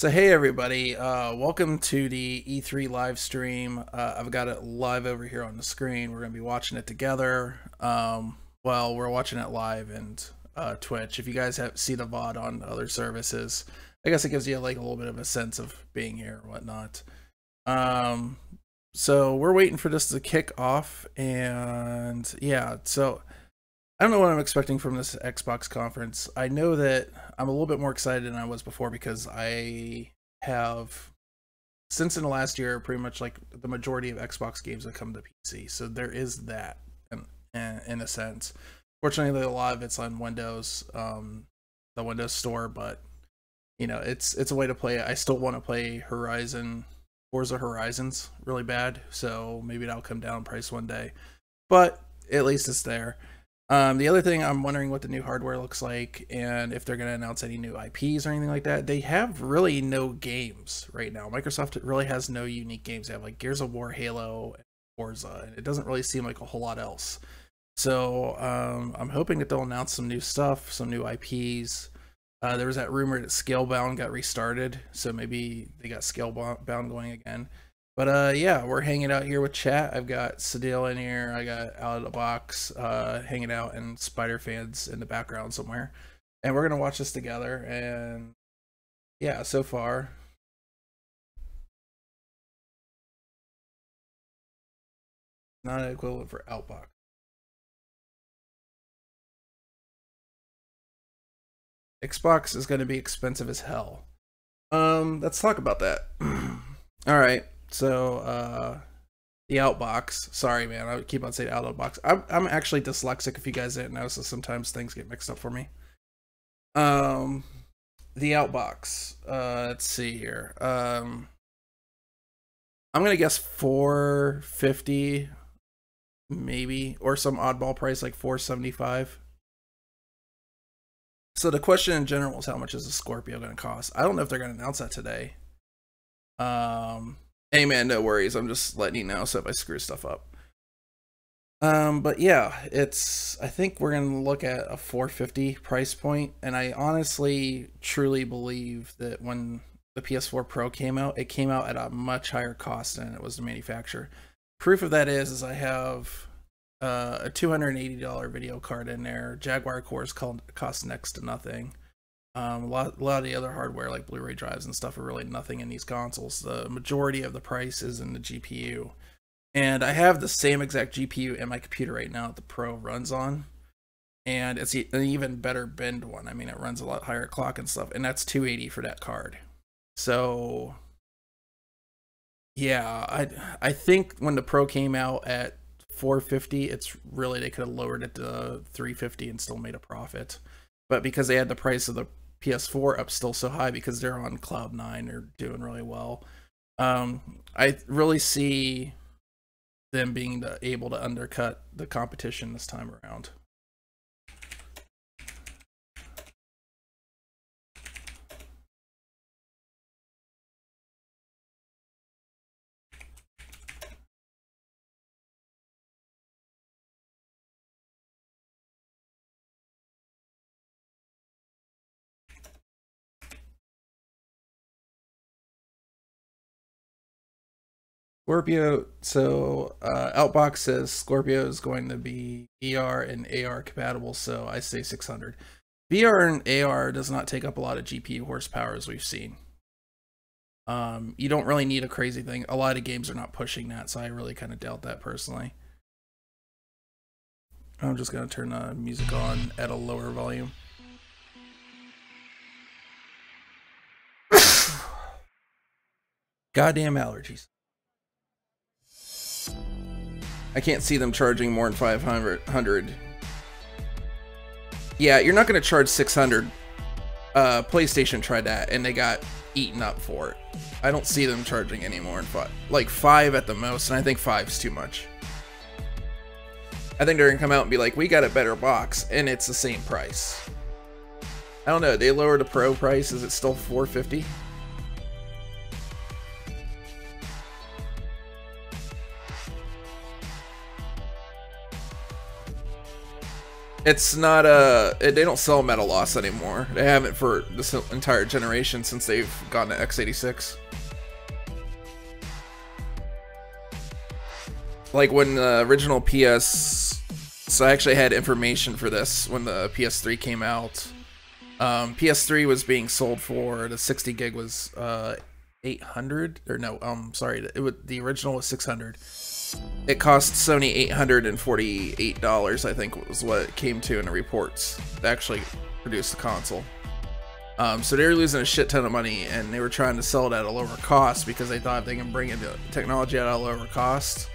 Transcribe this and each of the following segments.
So hey everybody, welcome to the E3 live stream. I've got it live over here on the screen. We're going to be watching it together. Well, we're watching it live and Twitch. If you guys see the VOD on other services, I guess it gives you like a little bit of a sense of being here and whatnot. So we're waiting for this to kick off, and yeah, so I don't know what I'm expecting from this Xbox conference. I know that I'm a little bit more excited than I was before because I have, since in the last year, pretty much like the majority of Xbox games have come to PC. So there is that in a sense. Fortunately, a lot of it's on Windows, the Windows Store, but you know, it's a way to play it. I still want to play Forza Horizons really bad, so maybe that'll come down in price one day. But at least it's there. The other thing, I'm wondering what the new hardware looks like and if they're going to announce any new IPs or anything like that. They have really no games right now. Microsoft really has no unique games. They have like Gears of War, Halo, and Forza, and it doesn't really seem like a whole lot else. So I'm hoping that they'll announce some new stuff, some new IPs. There was that rumor that Scalebound got restarted, so maybe they got Scalebound going again. But yeah, we're hanging out here with chat. I've got Sadil in here. I got Out of the Box hanging out, and Spider Fans in the background somewhere. And we're gonna watch this together. And yeah, so far, not an equivalent for Outbox. Xbox is gonna be expensive as hell. Let's talk about that. All right. So, the Outbox. Sorry, man. I keep on saying Outbox. I'm actually dyslexic. If you guys didn't know, so sometimes things get mixed up for me. The Outbox. Let's see here. I'm gonna guess $450, maybe, or some oddball price like $475. So the question in general is, how much is a Scorpio gonna cost? I don't know if they're gonna announce that today. Hey man, no worries. I'm just letting you know so if I screw stuff up. But yeah, I think we're gonna look at a 450 price point, and I honestly truly believe that when the PS4 Pro came out, it came out at a much higher cost than it was to manufacture. Proof of that is I have a $280 video card in there. Jaguar cores cost next to nothing. A lot of the other hardware like Blu-ray drives and stuff are really nothing in these consoles. The majority of the price is in the GPU, and I have the same exact GPU in my computer right now that the Pro runs on, and it's an even better binned one. I mean, it runs a lot higher clock and stuff, and that's $280 for that card. So yeah, I think when the Pro came out at $450, it's really, they could have lowered it to $350 and still made a profit. But because they had the price of the PS4 up still so high because they're on Cloud 9, they're doing really well. I really see them being able to undercut the competition this time around. Scorpio, so Outbox says Scorpio is going to be VR and AR compatible, so I say 600. VR and AR does not take up a lot of GPU horsepower, as we've seen. You don't really need a crazy thing. A lot of games are not pushing that, so I really kind of doubt that personally. I'm just going to turn the music on at a lower volume. Goddamn allergies. I can't see them charging more than 500. Yeah, you're not going to charge 600. PlayStation tried that, and they got eaten up for it. I don't see them charging any more than like 5 at the most, and I think 5's too much. I think they're going to come out and be like, we got a better box, and it's the same price. I don't know. They lowered the Pro price. Is it still $450? It's not they don't sell Metal Loss anymore. They haven't for this entire generation since they've gone to x86. Like when the original PS, so I actually had information for this when the PS3 came out. PS3 was being sold for, the 60 gig was 800, or no, sorry, the original was 600. It cost Sony $848, I think was what it came to in the reports to actually produce the console. So they were losing a shit ton of money, and they were trying to sell it at a lower cost because they thought if they can bring in the technology at a lower cost,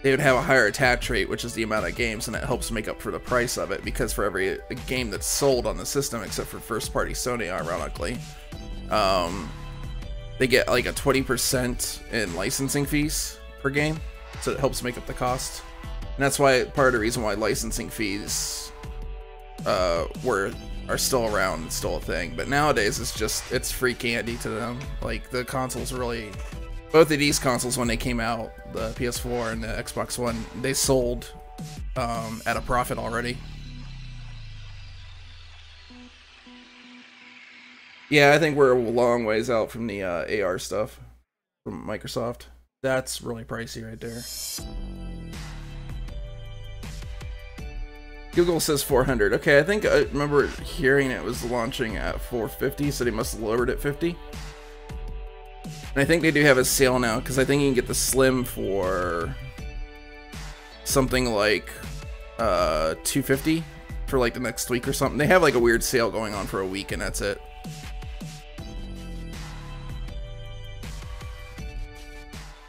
they would have a higher attach rate, which is the amount of games, and it helps make up for the price of it, because for every game that's sold on the system, except for first-party Sony, ironically, they get like a 20% in licensing fees per game, so it helps make up the cost. And that's why part of the reason why licensing fees are still around and still a thing. But nowadays it's free candy to them. Like the consoles really, both of these consoles when they came out, the PS4 and the Xbox One, they sold at a profit already. Yeah, I think we're a long ways out from the AR stuff from Microsoft. That's really pricey right there. Google says 400. Okay, I think I remember hearing it was launching at 450, so they must have lowered it 50. And I think they do have a sale now, because I think you can get the Slim for something like $250 for like the next week or something. They have like a weird sale going on for a week, and that's it.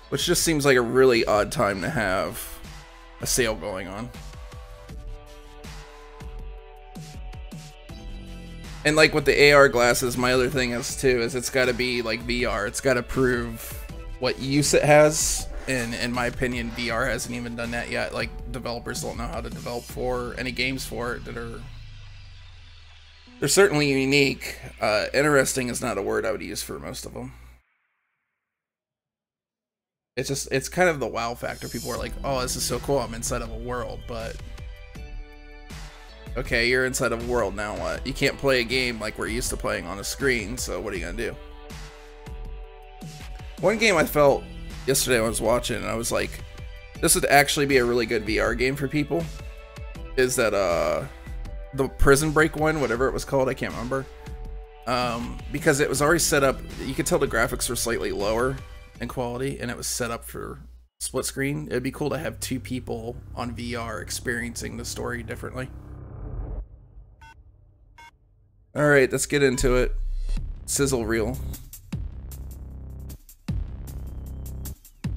Which just seems like a really odd time to have a sale going on. And like with the AR glasses, my other thing is too, is it's got to be like VR. It's got to prove what use it has. And in my opinion, VR hasn't even done that yet. Like developers don't know how to develop for any games for it that are... They're certainly unique. Interesting is not a word I would use for most of them. It's kind of the wow factor. People are like, oh, this is so cool, I'm inside of a world, but okay, you're inside of a world, now what? You can't play a game like we're used to playing on a screen, so what are you gonna do? One game I felt yesterday when I was watching, and I was like, this would actually be a really good VR game for people, is that the Prison Break one, whatever it was called, I can't remember, because it was already set up, you could tell the graphics were slightly lower in quality, and it was set up for split screen. It'd be cool to have two people on VR experiencing the story differently. Alright, let's get into it. Sizzle reel.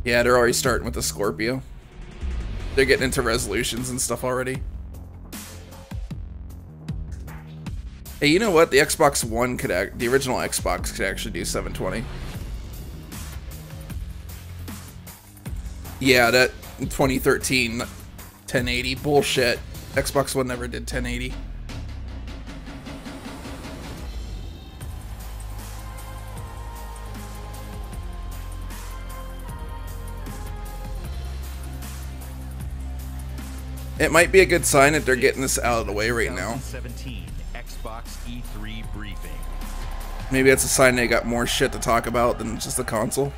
Yeah, they're already starting with the Scorpio. They're getting into resolutions and stuff already. Hey, you know what? The Xbox One could the original Xbox could actually do 720. Yeah, that in 2013 1080 bullshit. Xbox One never did 1080. It might be a good sign that they're getting this out of the way right now. 2017 Xbox E3 briefing. Maybe that's a sign they got more shit to talk about than just the console.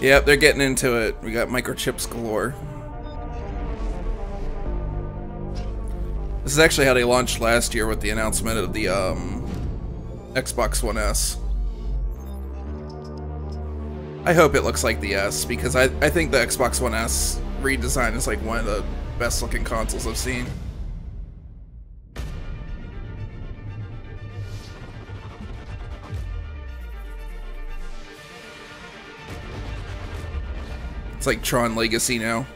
Yep, they're getting into it. We got microchips galore. This is actually how they launched last year with the announcement of the Xbox One S. I hope it looks like the S, because I think the Xbox One S redesign is like one of the best looking consoles I've seen. It's like Tron Legacy now.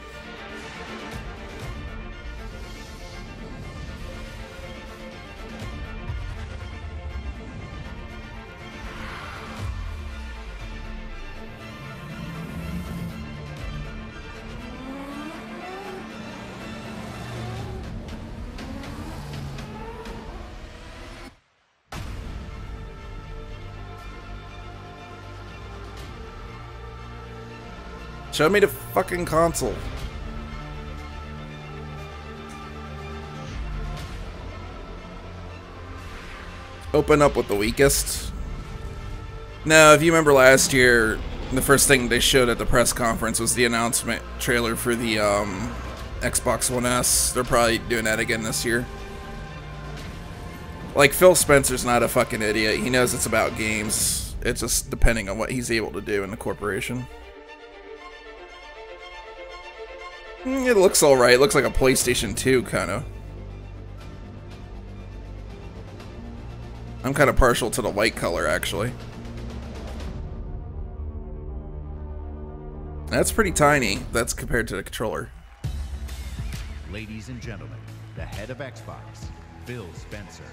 Show me the fucking console. Open up with the weakest. No, if you remember last year, the first thing they showed at the press conference was the announcement trailer for the Xbox One S. They're probably doing that again this year. Like, Phil Spencer's not a fucking idiot. He knows it's about games. It's just depending on what he's able to do in the corporation. It looks alright. It looks like a PlayStation 2, kind of. I'm kind of partial to the white color, actually. That's pretty tiny. That's compared to the controller. Ladies and gentlemen, the head of Xbox, Phil Spencer.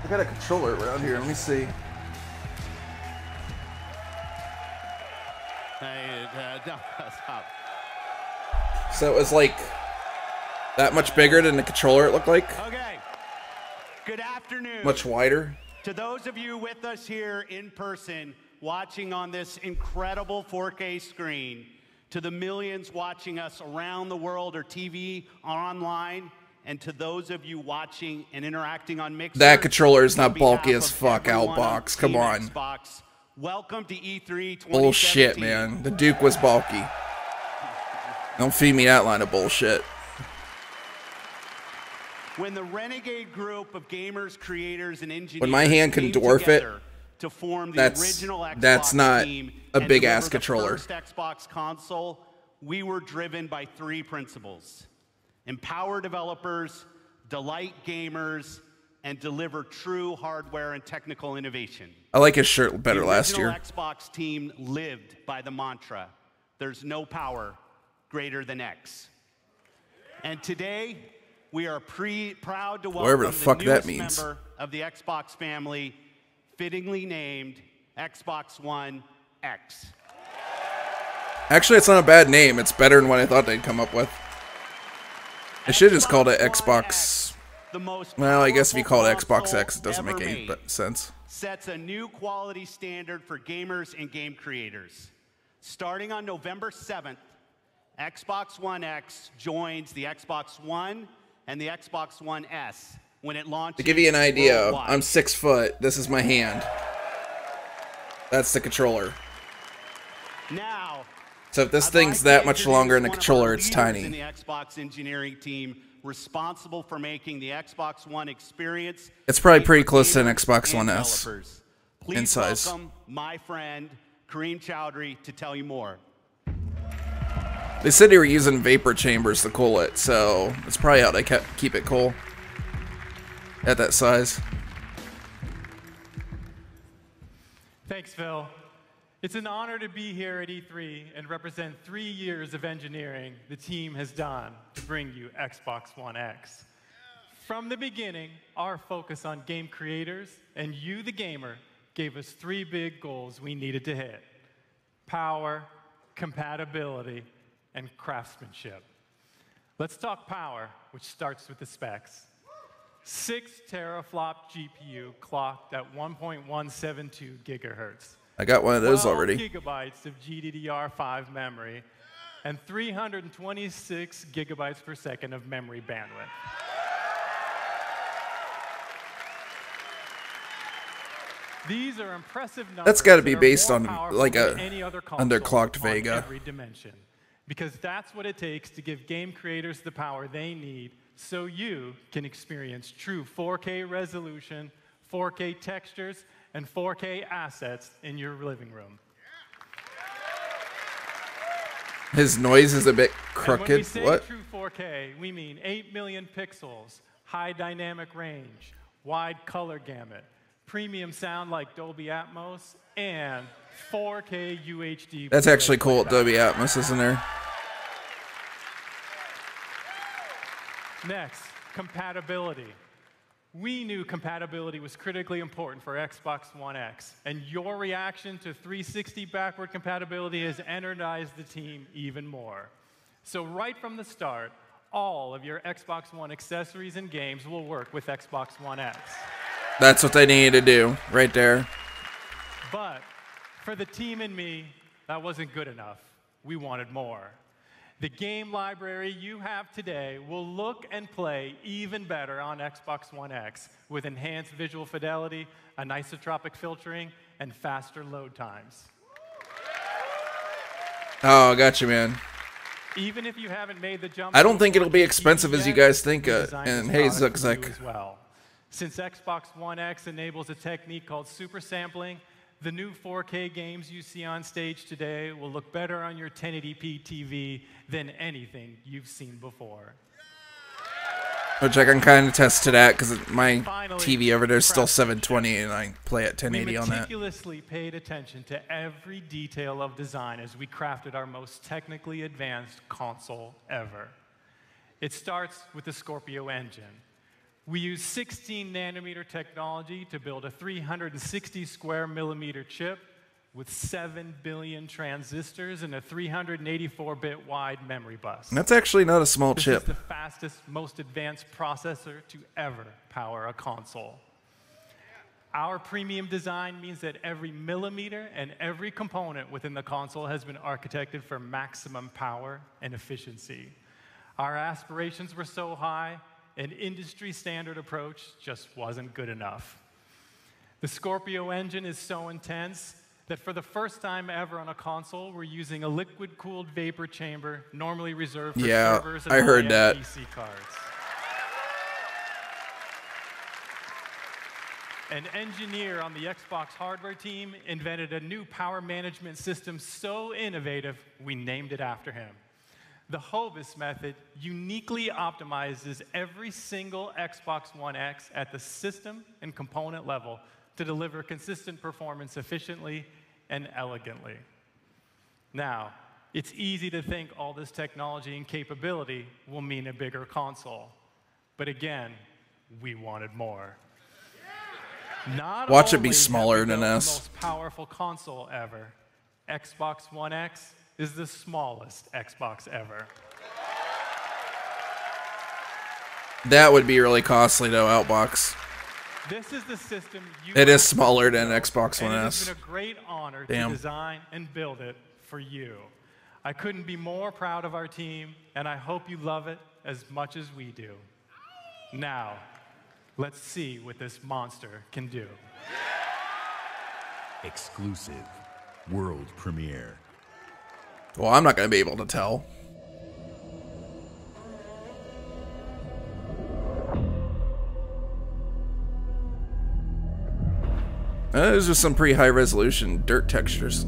I got a controller around here. Let me see. Stop. So it was like that much bigger than the controller, it looked like. Okay. Good afternoon. Much wider. To those of you with us here in person, watching on this incredible 4K screen, to the millions watching us around the world or TV or online, and to those of you watching and interacting on Mixer. That controller is not bulky as fuck, Outbox. Come on. Xbox, welcome to E3 2017. Bullshit, man. The Duke was bulky. Don't feed me that line of bullshit. When the renegade group of gamers, creators, and engineers when my hand can dwarf it, to form the that's original Xbox that's not team a and big deliver ass the controller. First Xbox console, we were driven by 3 principles: empower developers, delight gamers, and deliver true hardware and technical innovation. I like his shirt better last year. The original Xbox team lived by the mantra: there's no power greater than X. And today, we are proud to welcome Whatever the fuck the that newest means. member of the Xbox family, fittingly named Xbox One X. Actually, it's not a bad name. It's better than what I thought they'd come up with. They should just call it Xbox. Well, I guess if you call it Xbox X, it doesn't make any sense. Sets a new quality standard for gamers and game creators. Starting on November 7th, Xbox One X joins the Xbox One and the Xbox One S when it launches. To give you an idea, worldwide. I'm 6 foot. This is my hand. That's the controller. Now, So if this I'd thing's like to that much introduce longer in the one of our controller, it's leaders tiny. in the Xbox engineering team responsible for making the Xbox One experience. It's probably great pretty for close to an gamers Xbox and One S developers. Please in size. welcome my friend Kareem Chowdhury to tell you more. They said they were using vapor chambers to cool it, so it's probably how they keep it cool at that size. Thanks, Phil. It's an honor to be here at E3 and represent 3 years of engineering the team has done to bring you Xbox One X. From the beginning, our focus on game creators and you, the gamer, gave us 3 big goals we needed to hit: power, compatibility, and craftsmanship. Let's talk power, which starts with the specs. 6 teraflop GPU clocked at 1.172 gigahertz. I got one of those 12 already. gigabytes of GDDR5 memory and 326 gigabytes per second of memory bandwidth. These are impressive numbers. That's got to be that are based more on powerful like than a any other console underclocked on Vega. every dimension, because that's what it takes to give game creators the power they need so you can experience true 4K resolution, 4K textures, and 4K assets in your living room. His noise is a bit And when we crooked. say What? true 4K, we mean 8 million pixels, high dynamic range, wide color gamut, premium sound like Dolby Atmos, and 4K UHD. That's actually cool. playback. Dolby Atmos, isn't there? Next, compatibility. We knew compatibility was critically important for Xbox One X, and your reaction to 360 backward compatibility has energized the team even more. So right from the start, all of your Xbox One accessories and games will work with Xbox One X. That's what they needed to do right there. But For the team and me, that wasn't good enough. We wanted more. The game library you have today will look and play even better on Xbox One X with enhanced visual fidelity, anisotropic filtering, and faster load times. Oh, gotcha, man. Even if you haven't made the jump, I don't think it'll be expensive as you guys think. And hey, Zuck. As well. Since Xbox One X enables a technique called super sampling, the new 4K games you see on stage today will look better on your 1080p TV than anything you've seen before. Which I can kind of attest to that because my TV over there is still 720 and I play at 1080 on that. We meticulously paid attention to every detail of design as we crafted our most technically advanced console ever. It starts with the Scorpio engine. We use 16-nanometer technology to build a 360 square millimeter chip with 7 billion transistors and a 384-bit wide memory bus. That's actually not a small chip. This is the fastest, most advanced processor to ever power a console. Our premium design means that every millimeter and every component within the console has been architected for maximum power and efficiency. Our aspirations were so high, an industry standard approach just wasn't good enough. The Scorpio engine is so intense that for the first time ever on a console, we're using a liquid-cooled vapor chamber normally reserved for servers and high-end PC cards. An engineer on the Xbox hardware team invented a new power management system so innovative, we named it after him. The Hovis method uniquely optimizes every single Xbox One X at the system and component level to deliver consistent performance efficiently and elegantly. Now, it's easy to think all this technology and capability will mean a bigger console. But again, we wanted more. Not Watch it be only smaller have we than built us. the most powerful console ever, Xbox One X is the smallest Xbox ever. That would be really costly, though, Outbox. This is the system you It is asked smaller for, than Xbox One and it S. has been a great honor Damn. to design and build it for you. I couldn't be more proud of our team, and I hope you love it as much as we do. Now, let's see what this monster can do. Exclusive world premiere. Well, I'm not going to be able to tell. Those are some pretty high resolution dirt textures.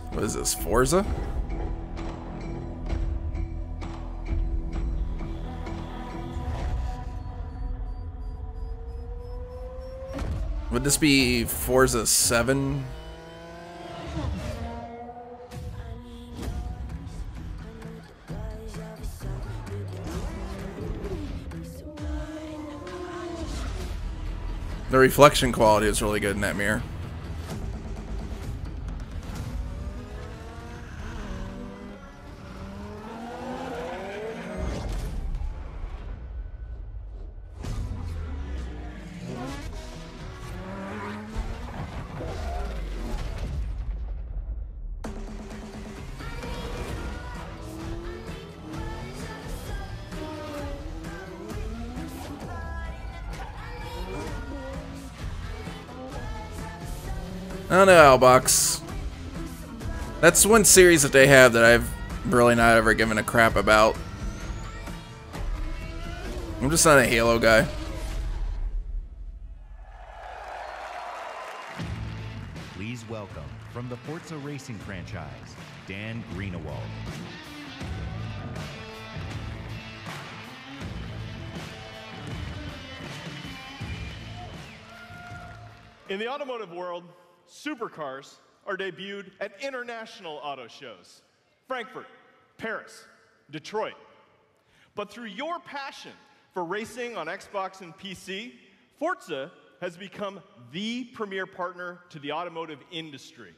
What is this, Forza? Would this be Forza 7? The reflection quality is really good in that mirror. I don't know, Outbox. That's one series that they have that I've really not ever given a crap about. I'm just not a Halo guy. Please welcome, from the Forza Racing franchise, Dan Greenewald. In the automotive world, supercars are debuted at international auto shows. Frankfurt, Paris, Detroit. But through your passion for racing on Xbox and PC, Forza has become the premier partner to the automotive industry.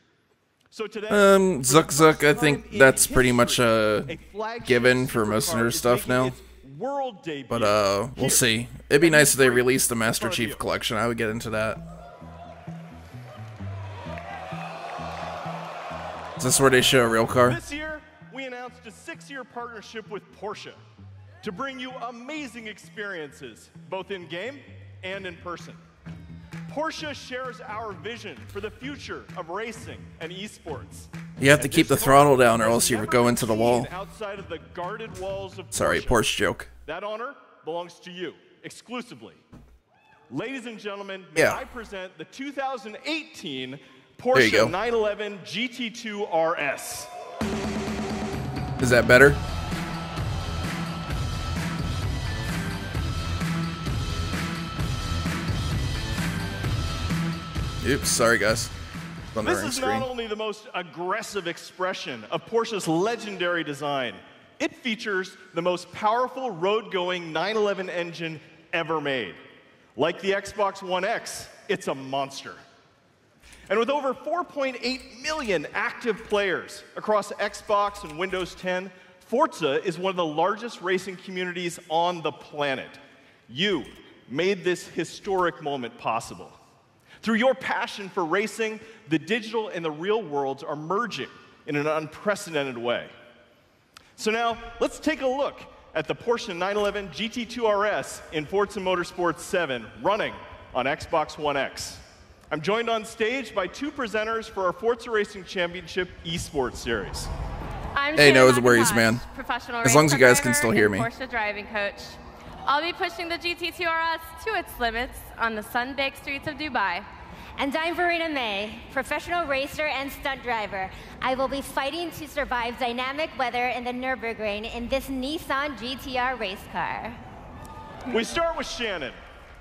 So today, Zuck, I think that's pretty much a given for most of their stuff now. world debut. But we'll see. It'd be nice if they released the Master Chief Collection. I would get into that. Is this where they show a real car? This year, we announced a 6-year partnership with Porsche to bring you amazing experiences, both in-game and in person. Porsche shares our vision for the future of racing and esports. You have to keep the throttle down or else you go into the wall. Outside of the guarded walls of Sorry, Porsche joke. That honor belongs to you, exclusively. Ladies and gentlemen, may I present the 2018 Porsche 911 GT2 RS. Is that better? Oops, sorry guys. This is not only the most aggressive expression of Porsche's legendary design, it features the most powerful road-going 911 engine ever made. Like the Xbox One X, it's a monster. And with over 4.8 million active players across Xbox and Windows 10, Forza is one of the largest racing communities on the planet. You made this historic moment possible. Through your passion for racing, the digital and the real worlds are merging in an unprecedented way. So now, let's take a look at the Porsche 911 GT2 RS in Forza Motorsport 7 running on Xbox One X. I'm joined on stage by 2 presenters for our Forza Racing Championship Esports Series. Hey, no worries, man. As long as you guys can still hear me. Porsche driving coach. I'll be pushing the GT2 RS to its limits on the sun-baked streets of Dubai. And I'm Verena May, professional racer and stunt driver. I will be fighting to survive dynamic weather in the Nürburgring in this Nissan GTR race car. We start with Shannon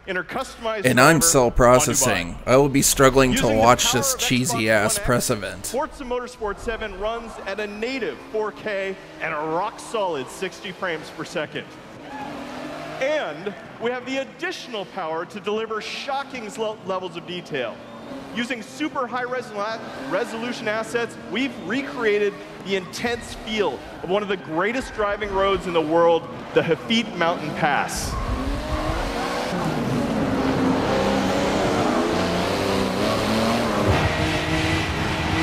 in her customized. And I'm cell processing. I will be struggling to watch this cheesy-ass press event. Forza Motorsport 7 runs at a native 4K and a rock-solid 60 frames per second. And we have the additional power to deliver shocking levels of detail. Using super high resolution assets, we've recreated the intense feel of one of the greatest driving roads in the world, the Hafid Mountain Pass.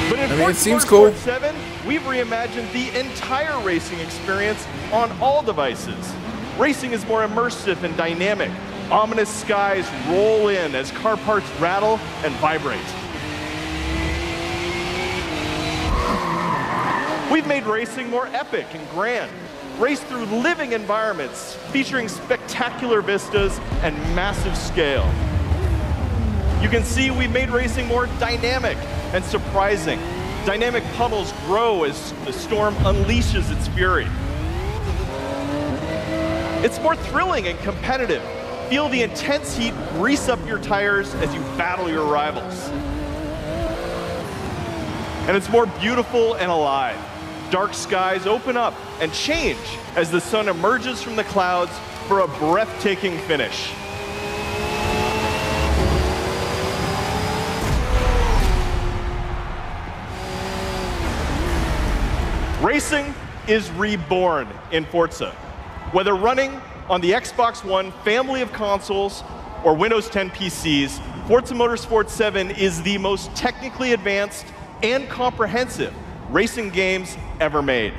But in it seems cool. 7, we've reimagined the entire racing experience on all devices. Racing is more immersive and dynamic. Ominous skies roll in as car parts rattle and vibrate. We've made racing more epic and grand. Race through living environments featuring spectacular vistas and massive scale. You can see we've made racing more dynamic and surprising. Dynamic puddles grow as the storm unleashes its fury. It's more thrilling and competitive. Feel the intense heat grease up your tires as you battle your rivals. And it's more beautiful and alive. Dark skies open up and change as the sun emerges from the clouds for a breathtaking finish. Racing is reborn in Forza. Whether running on the Xbox One family of consoles or Windows 10 PCs, Forza Motorsport 7 is the most technically advanced and comprehensive racing games ever made.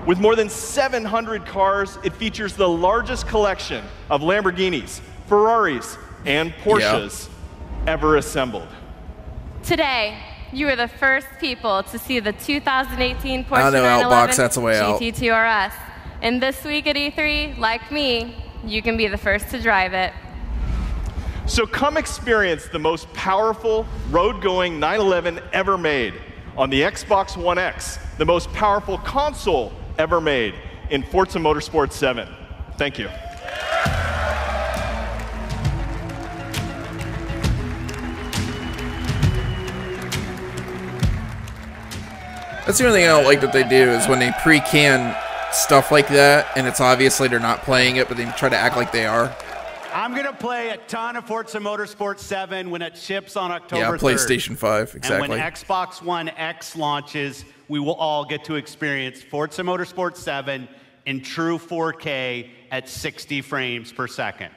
With more than 700 cars, it features the largest collection of Lamborghinis, Ferraris, and Porsches ever assembled. Today, you are the first people to see the 2018 Porsche I know, 911 Outbox, that's a way out. GT2 RS. And this week at E3, like me, you can be the first to drive it. So come experience the most powerful road-going 911 ever made on the Xbox One X, the most powerful console ever made in Forza Motorsport 7. Thank you. That's the only thing I don't like that they do is when they pre-can stuff like that, and it's obviously they're not playing it, but they try to act like they are. I'm going to play a ton of Forza Motorsport 7 when it ships on October 3rd. PlayStation 5, exactly. And when Xbox One X launches, we will all get to experience Forza Motorsport 7 in true 4K at 60 frames per second.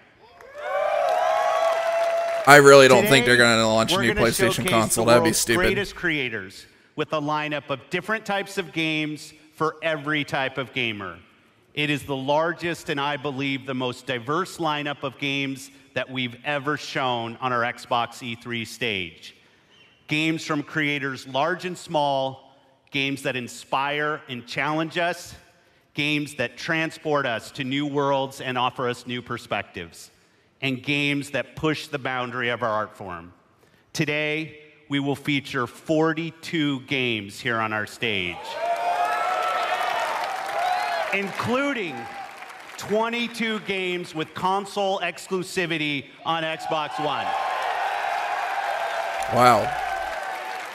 I really don't Today, think they're going to launch a we're new gonna PlayStation showcase console. the That'd be world's stupid. Greatest creators with a lineup of different types of games for every type of gamer. It is the largest and I believe the most diverse lineup of games that we've ever shown on our Xbox E3 stage. Games from creators large and small, games that inspire and challenge us, games that transport us to new worlds and offer us new perspectives, and games that push the boundary of our art form. Today, we will feature 42 games here on our stage, including 22 games with console exclusivity on Xbox One. Wow.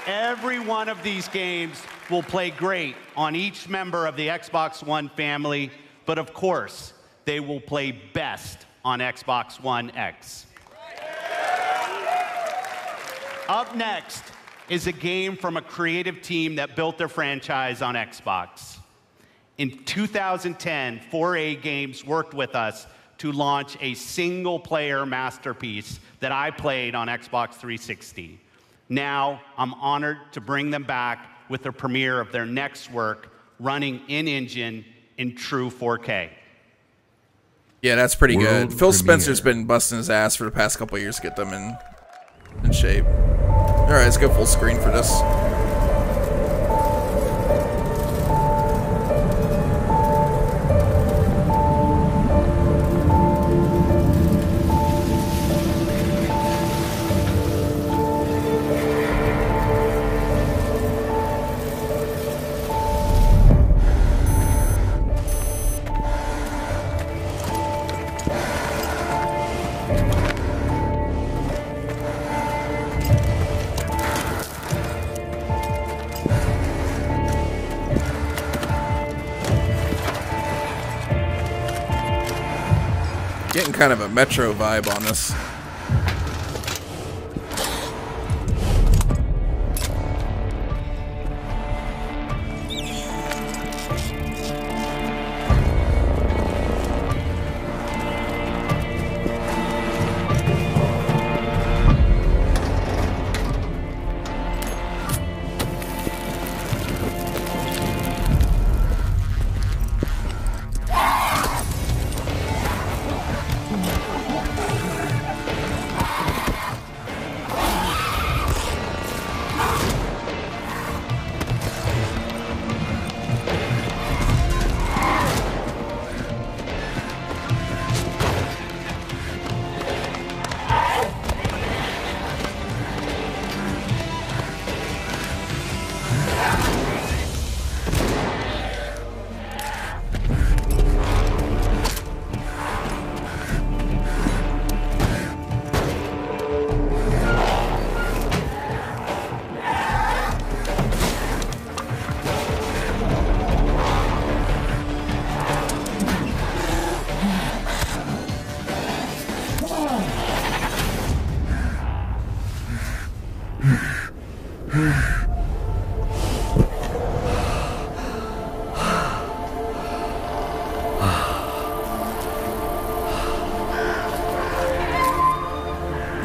Every one of these games will play great on each member of the Xbox One family, but of course, they will play best on Xbox One X. Up next is a game from a creative team that built their franchise on Xbox. In 2010, 4A Games worked with us to launch a single-player masterpiece that I played on Xbox 360. Now, I'm honored to bring them back with the premiere of their next work, running in-engine in true 4K. Yeah, that's pretty World good. Phil premiere. Spencer's been busting his ass for the past couple of years to get them in shape. All right, let's go full screen for this. Getting kind of a Metro vibe on this.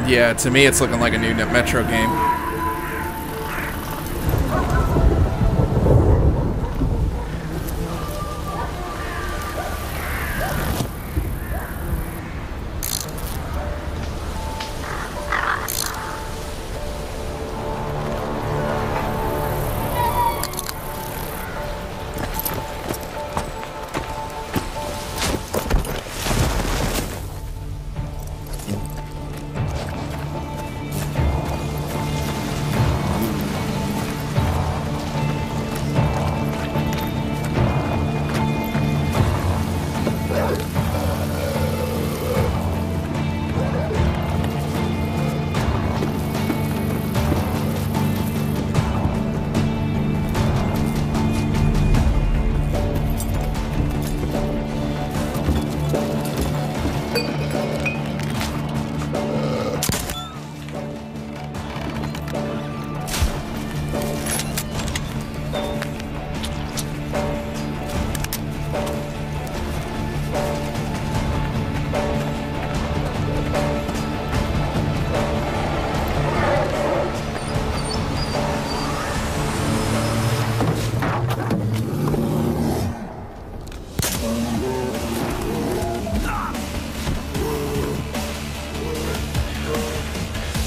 Yeah, to me it's looking like a new Metro game.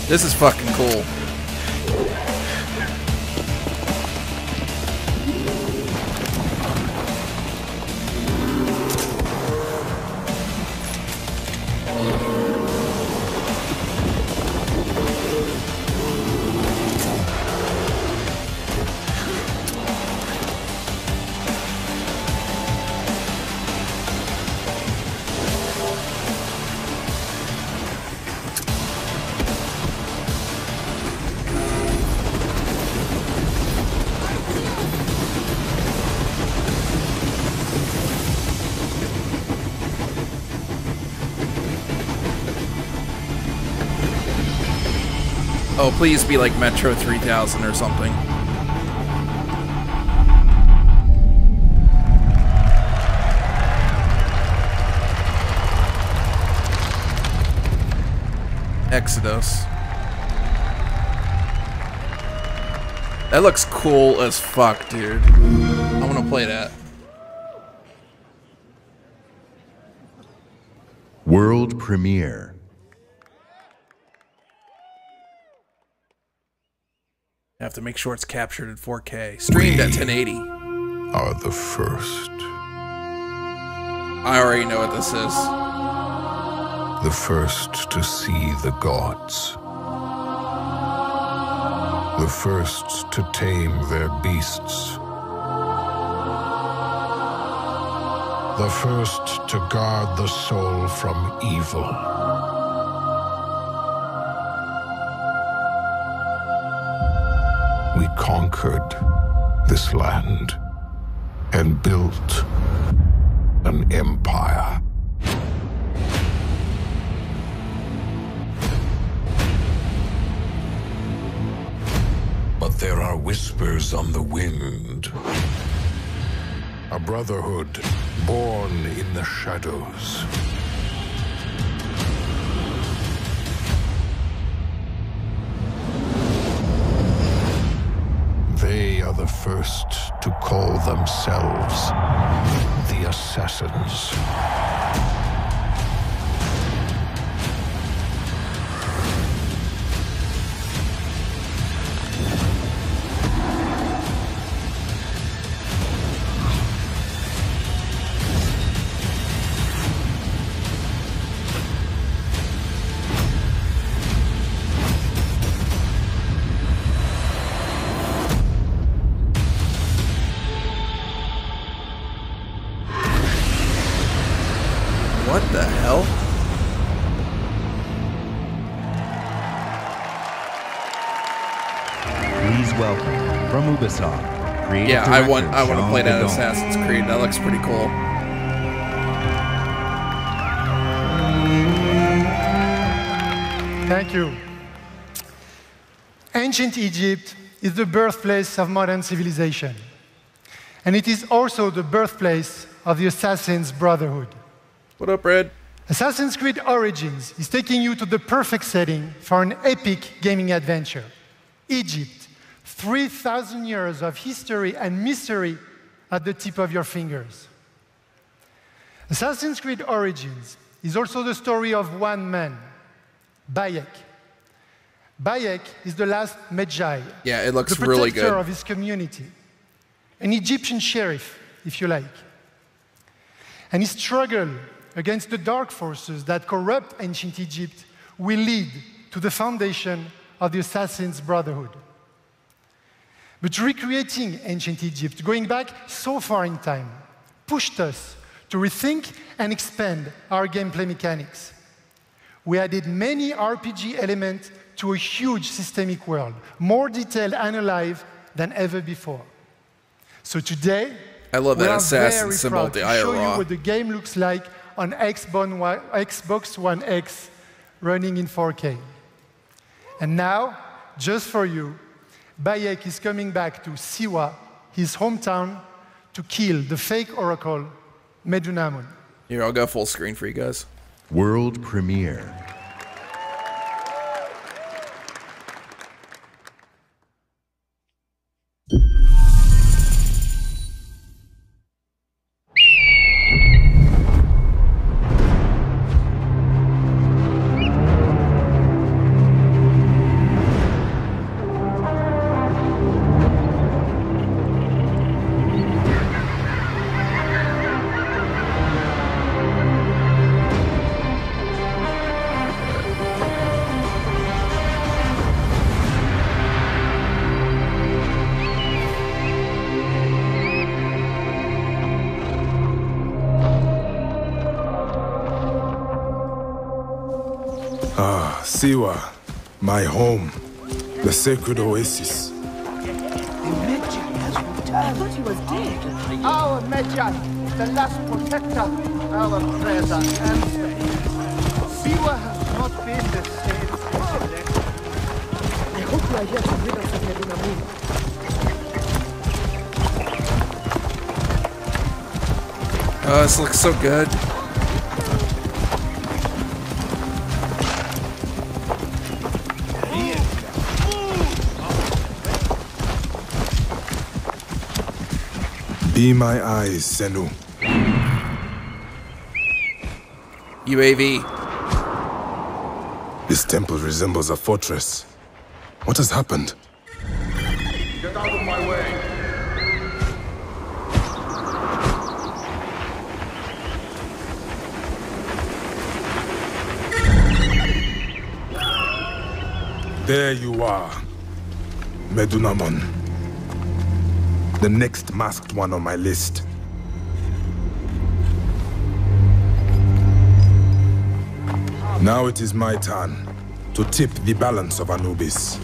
This is fucking cool. Oh, please be like Metro 3000 or something. Exodus. That looks cool as fuck, dude. I want to play that. World premiere. I have to make sure it's captured in 4K. Streamed at 1080. Are the first. I already know what this is. The first to see the gods. The first to tame their beasts. The first to guard the soul from evil. We conquered this land and built an empire. But there are whispers on the wind. A brotherhood born in the shadows. They are the first to call themselves the Assassins. What the hell? Please welcome from Ubisoft. Creative Yeah, I want director to play that Jean Assassin's Creed. That looks pretty cool. Thank you. Ancient Egypt is the birthplace of modern civilization. And it is also the birthplace of the Assassin's Brotherhood. What up, Red? Assassin's Creed Origins is taking you to the perfect setting for an epic gaming adventure. Egypt, 3,000 years of history and mystery at the tip of your fingers. Assassin's Creed Origins is also the story of one man, Bayek. Bayek is the last Magi. Yeah, it looks the really protector good. of his community, an Egyptian sheriff, if you like. And his struggle against the dark forces that corrupt ancient Egypt will lead to the foundation of the Assassin's Brotherhood. But recreating ancient Egypt, going back so far in time, pushed us to rethink and expand our gameplay mechanics. We added many RPG elements to a huge systemic world, more detailed and alive than ever before. So today, I love we that are assassin very symbol, proud the to show you IRA. what the game looks like on Xbox One X running in 4K. And now, just for you, Bayek is coming back to Siwa, his hometown, to kill the fake oracle, Medunamun. Here, I'll go full screen for you guys. World premiere. Siwa, my home, the sacred oasis. I thought he was dead. Our Medjay, the last protector, our prayers are answered. Siwa has not been the same since he left. I hope you are here to rid us of Medunamun. Oh, this looks so good. Be my eyes, Senu. UAV. This temple resembles a fortress. What has happened? Get out of my way! There you are, Medunamon. The next masked one on my list. Now it is my turn to tip the balance of Anubis.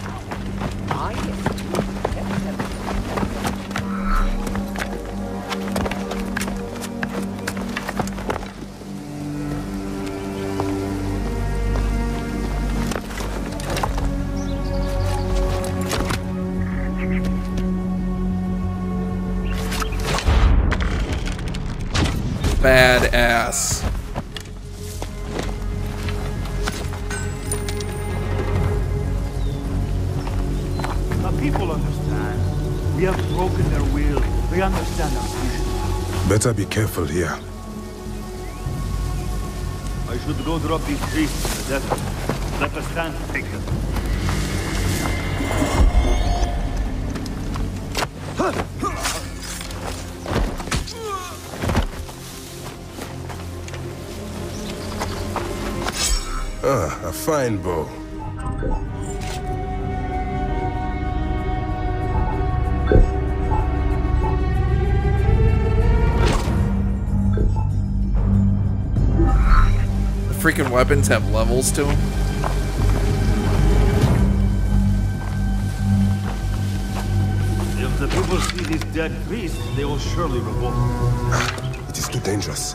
Badass. The people understand. We have broken their will. They understand our vision. Better be careful here. I should go drop these priests in the desert. Let us stand to take them. Ah, a fine bow. The freaking weapons have levels to them. If the people see these dead priests, they will surely revolt. It is too dangerous.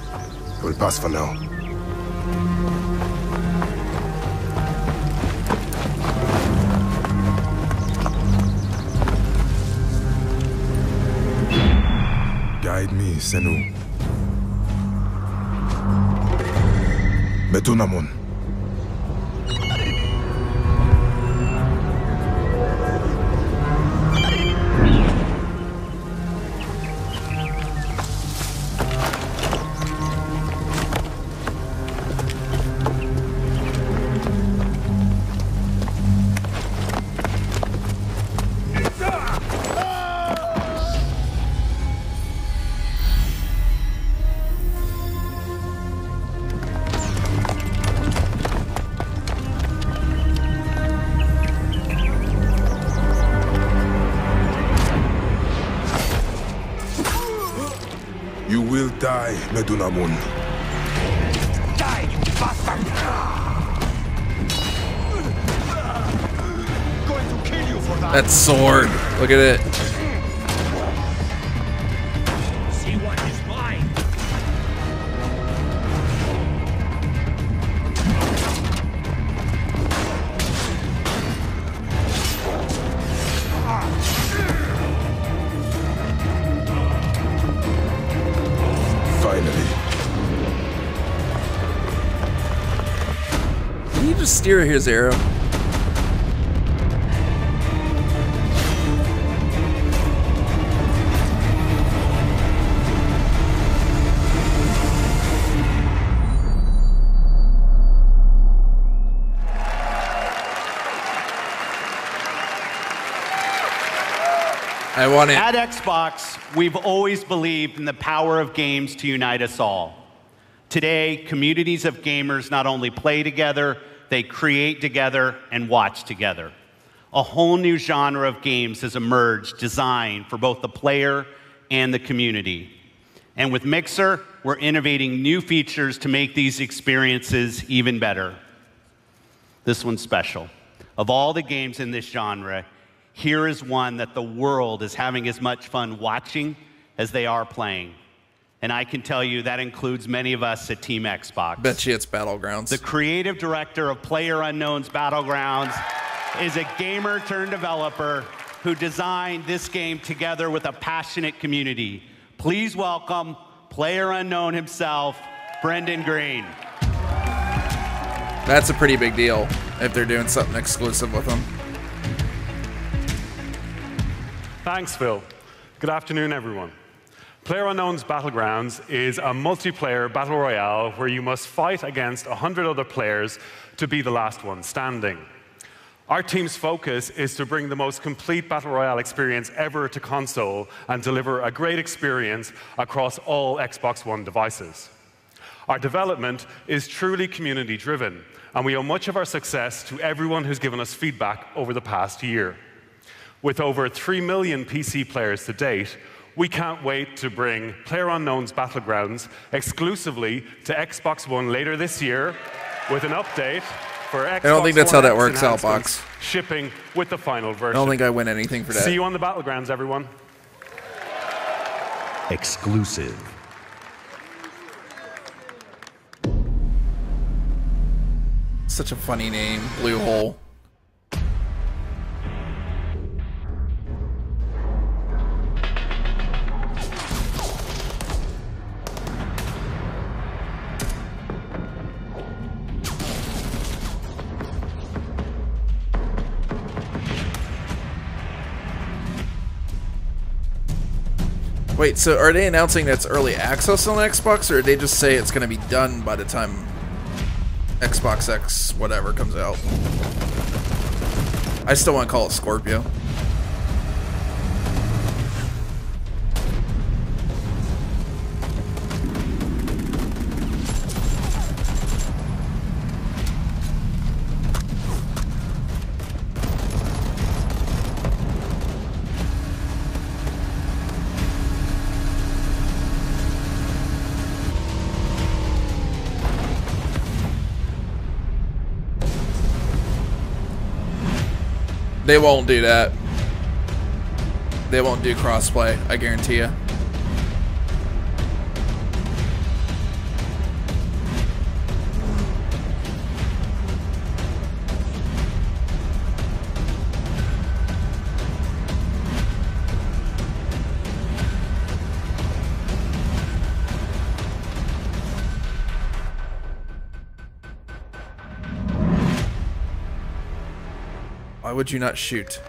I will pass for now. Guide me, Senu. Medunamun. You will die, Medunamun. Die, you bastard! Going to kill you for that. That sword. Look at it. See what is mine. Finally. Can you just steer his arrow? I want it. At Xbox, we've always believed in the power of games to unite us all. Today, communities of gamers not only play together, they create together and watch together. A whole new genre of games has emerged designed for both the player and the community. And with Mixer, we're innovating new features to make these experiences even better. This one's special. Of all the games in this genre, here is one that the world is having as much fun watching as they are playing. And I can tell you that includes many of us at Team Xbox. Bet you it's Battlegrounds. The creative director of PlayerUnknown's Battlegrounds is a gamer turned developer who designed this game together with a passionate community. Please welcome PlayerUnknown himself, Brendan Green. That's a pretty big deal if they're doing something exclusive with them. Thanks, Phil. Good afternoon, everyone. PlayerUnknown's Battlegrounds is a multiplayer battle royale where you must fight against 100 other players to be the last one standing. Our team's focus is to bring the most complete battle royale experience ever to console and deliver a great experience across all Xbox One devices. Our development is truly community-driven, and we owe much of our success to everyone who's given us feedback over the past year. With over 3 million PC players to date, we can't wait to bring PlayerUnknown's Battlegrounds exclusively to Xbox One later this year with an update for Xbox One. I don't think that's how that works, Outbox. Shipping with the final version. I don't think I win anything for that. See you on the Battlegrounds, everyone. Exclusive. Such a funny name, Blue Hole. Wait, so are they announcing that's early access on Xbox, or did they just say it's going to be done by the time Xbox X whatever comes out? I still want to call it Scorpio. They won't do that. They won't do crossplay, I guarantee you. Why would you not shoot?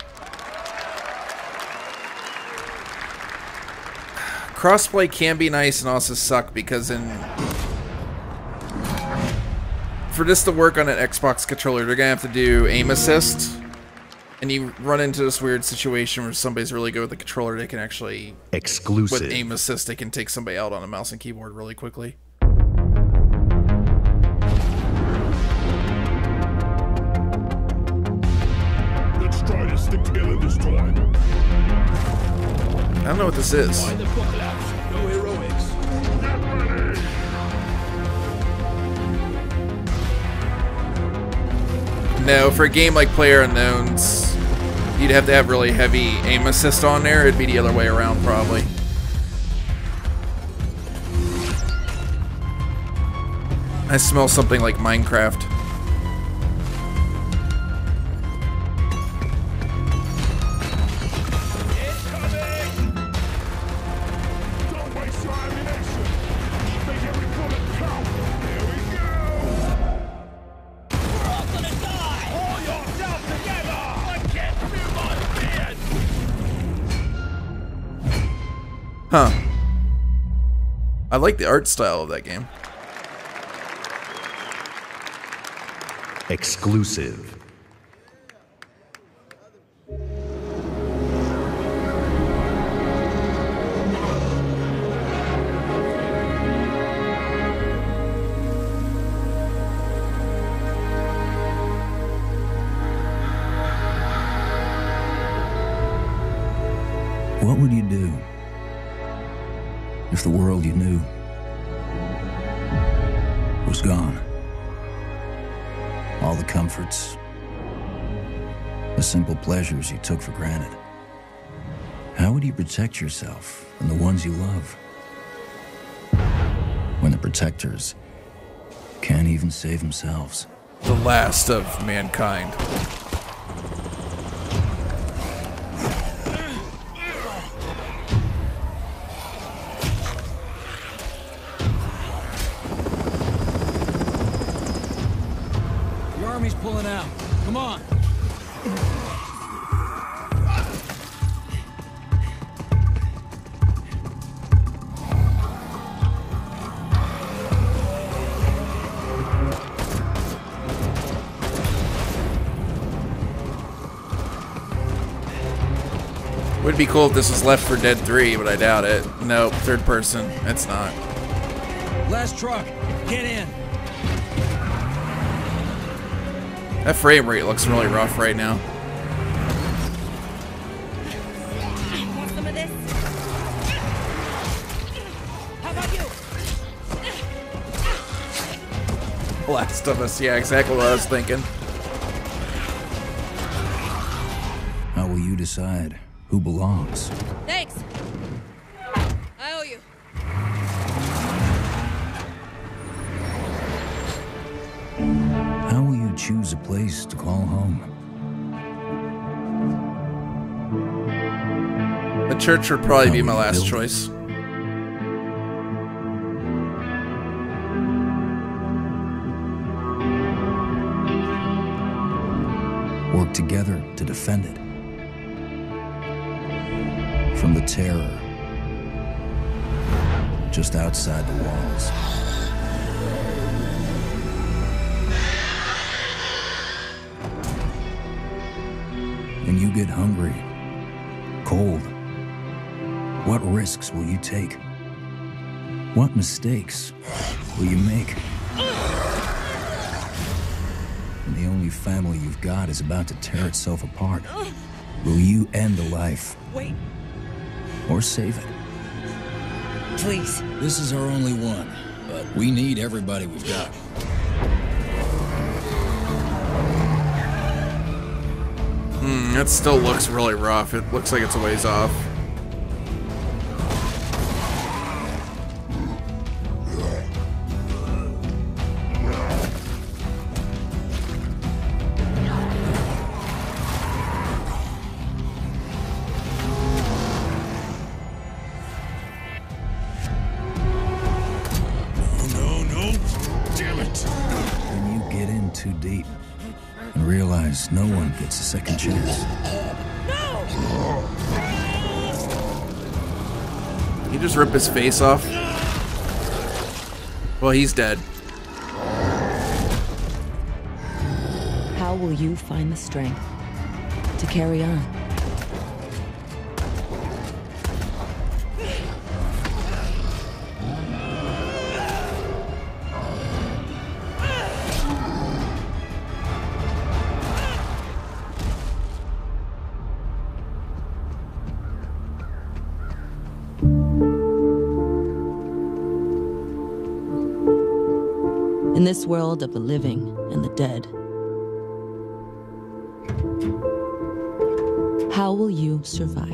Crossplay can be nice and also suck because for this to work on an Xbox controller, they're gonna have to do aim assist, and you run into this weird situation where somebody's really good with the controller. They can actually exclusive with aim assist. They can take somebody out on a mouse and keyboard really quickly. To kill and destroy. I don't know what this is. Why the apocalypse? No heroics. No, for a game like PlayerUnknown's, you'd have to have really heavy aim assist on there. It'd be the other way around, probably. I smell something like Minecraft. Huh. I like the art style of that game. Exclusive. What would you do if the world you knew was gone? all the comforts, the simple pleasures you took for granted. How would you protect yourself and the ones you love when the protectors can't even save themselves? The last of mankind. The army's pulling out. Come on. Would be cool if this was Left 4 Dead 3, but I doubt it. Nope, third person. It's not. Last truck. Get in. That frame rate looks really rough right now. Want some of this? How about you? Last of Us, yeah, exactly what I was thinking. How will you decide who belongs? Thanks. I owe you. How will you choose a place to call home? The church would probably be my last choice. Work together to defend it from the terror just outside the walls. When you get hungry, cold, what risks will you take? What mistakes will you make? When the only family you've got is about to tear itself apart, will you end a life? Wait. Or save it? Please. This is our only one, but we need everybody we've got. That still looks really rough. It looks like it's a ways off. Too deep and realize no one gets a second chance. You just rip his face off? Well, he's dead. How will you find the strength to carry on? In this world of the living and the dead, how will you survive?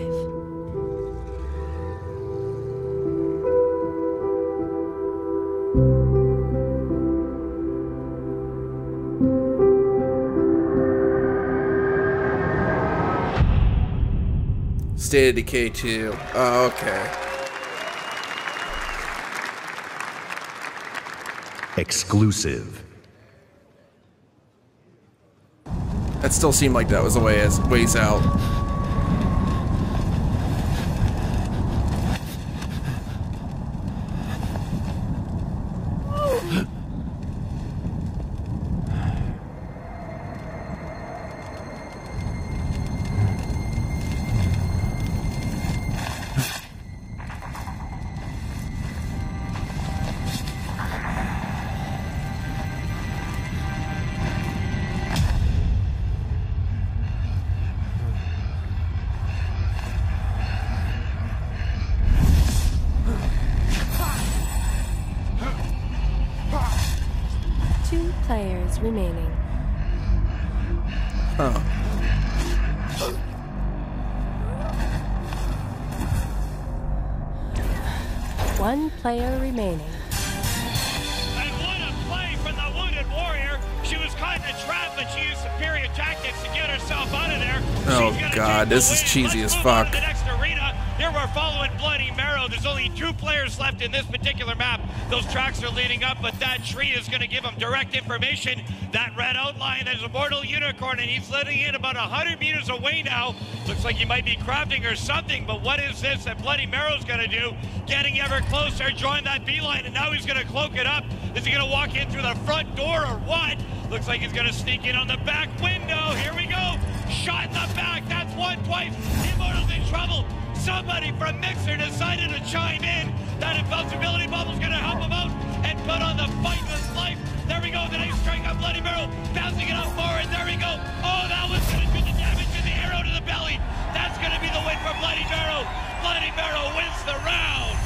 State of Decay 2. Oh, okay. Exclusive. That still seemed like that was a ways out. Players remaining. Huh. One player remaining. And what a play from the Wounded Warrior. She was caught in a trap, but she used superior tactics to get herself out of there. Oh god, this is cheesy as fuck. The next arena. Here we're following Bloody Marrow. There's only 2 players left in this particular map. Those tracks are leading up, but that tree is going to give them direct information. That red outline, there's a mortal unicorn, and he's letting in about 100 meters away now. Looks like he might be crafting or something, but what is this that Bloody Marrow's going to do? Getting ever closer, join that beeline, and now he's going to cloak it up. Is he going to walk in through the front door or what? Looks like he's going to sneak in on the back window. Here we go. Shot in the back. That's one, twice. The Immortal's in trouble. Somebody from Mixer decided to chime in. That invincibility bubble's going to help him out and put on the fight of his life. There we go. The nice strike on Bloody Marrow. Bouncing it up forward. There we go. Oh, that was going to do the damage to the arrow to the belly. That's going to be the win for Bloody Marrow. Bloody Marrow wins the round.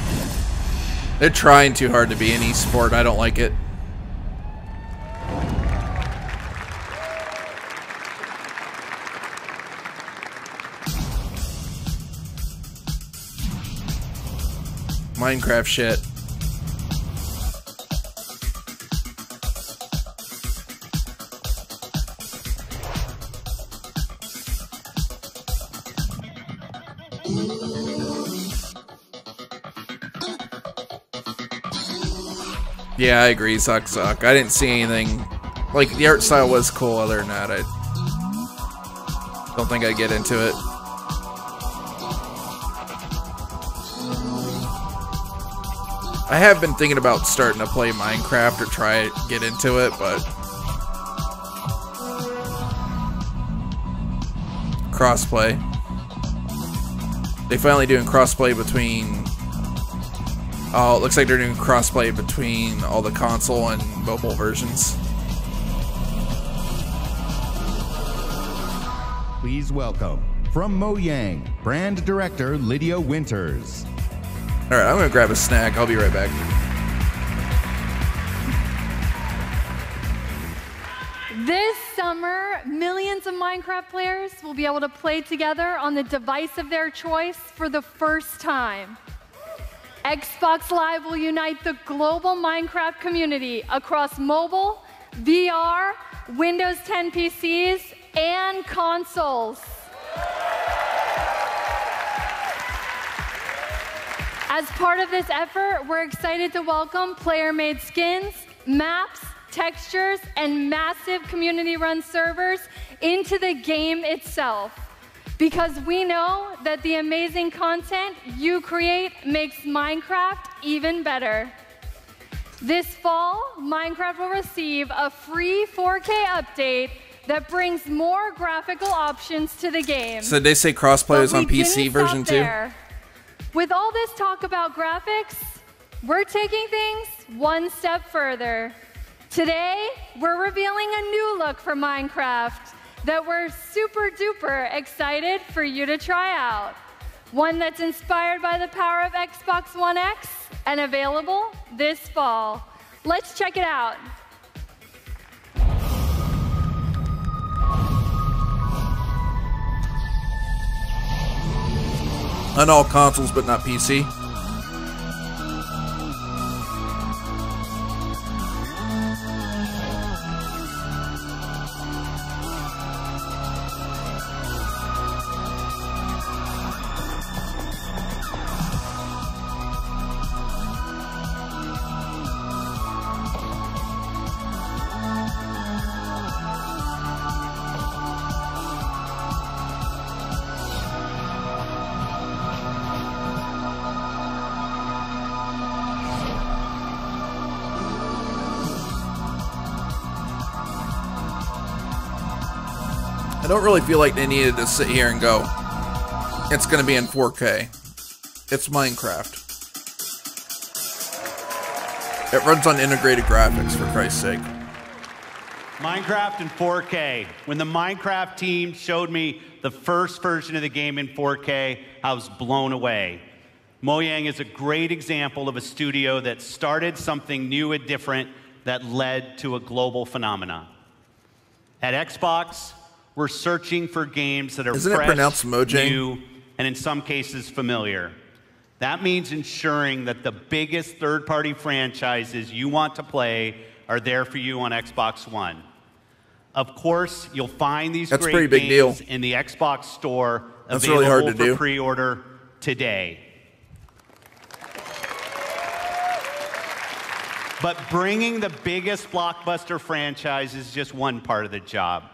They're trying too hard to be an esport. I don't like it. Minecraft shit. Yeah, I agree. Suck. I didn't see anything. Like, the art style was cool. Other than that, I don't think I'd get into it. I have been thinking about starting to play Minecraft or try to get into it, but crossplay. They finally doing crossplay between. Oh, it looks like they're doing crossplay between all the console and mobile versions. Please welcome, from Mojang, brand director Lydia Winters. Alright, I'm gonna grab a snack. I'll be right back. This summer, millions of Minecraft players will be able to play together on the device of their choice for the first time. Xbox Live will unite the global Minecraft community across mobile, VR, Windows 10 PCs, and consoles. As part of this effort, we're excited to welcome player-made skins, maps, textures, and massive community-run servers into the game itself. Because we know that the amazing content you create makes Minecraft even better. This fall, Minecraft will receive a free 4K update that brings more graphical options to the game. So they say crossplay is on PC version too? With all this talk about graphics, we're taking things one step further. Today, we're revealing a new look for Minecraft that we're super duper excited for you to try out. One that's inspired by the power of Xbox One X and available this fall. Let's check it out. On all consoles, but not PC. I don't really feel like they needed to sit here and go, it's going to be in 4K. It's Minecraft. It runs on integrated graphics, for Christ's sake. Minecraft in 4K. When the Minecraft team showed me the first version of the game in 4K, I was blown away. Mojang is a great example of a studio that started something new and different that led to a global phenomenon. At Xbox, We're searching for games that are Isn't fresh, it pronounced Mojang? new, and in some cases familiar. That means ensuring that the biggest third-party franchises you want to play are there for you on Xbox One. Of course, you'll find these That's a great pretty big games deal. in the Xbox Store, That's available really hard to for do. pre-order today. But bringing the biggest blockbuster franchise is just one part of the job.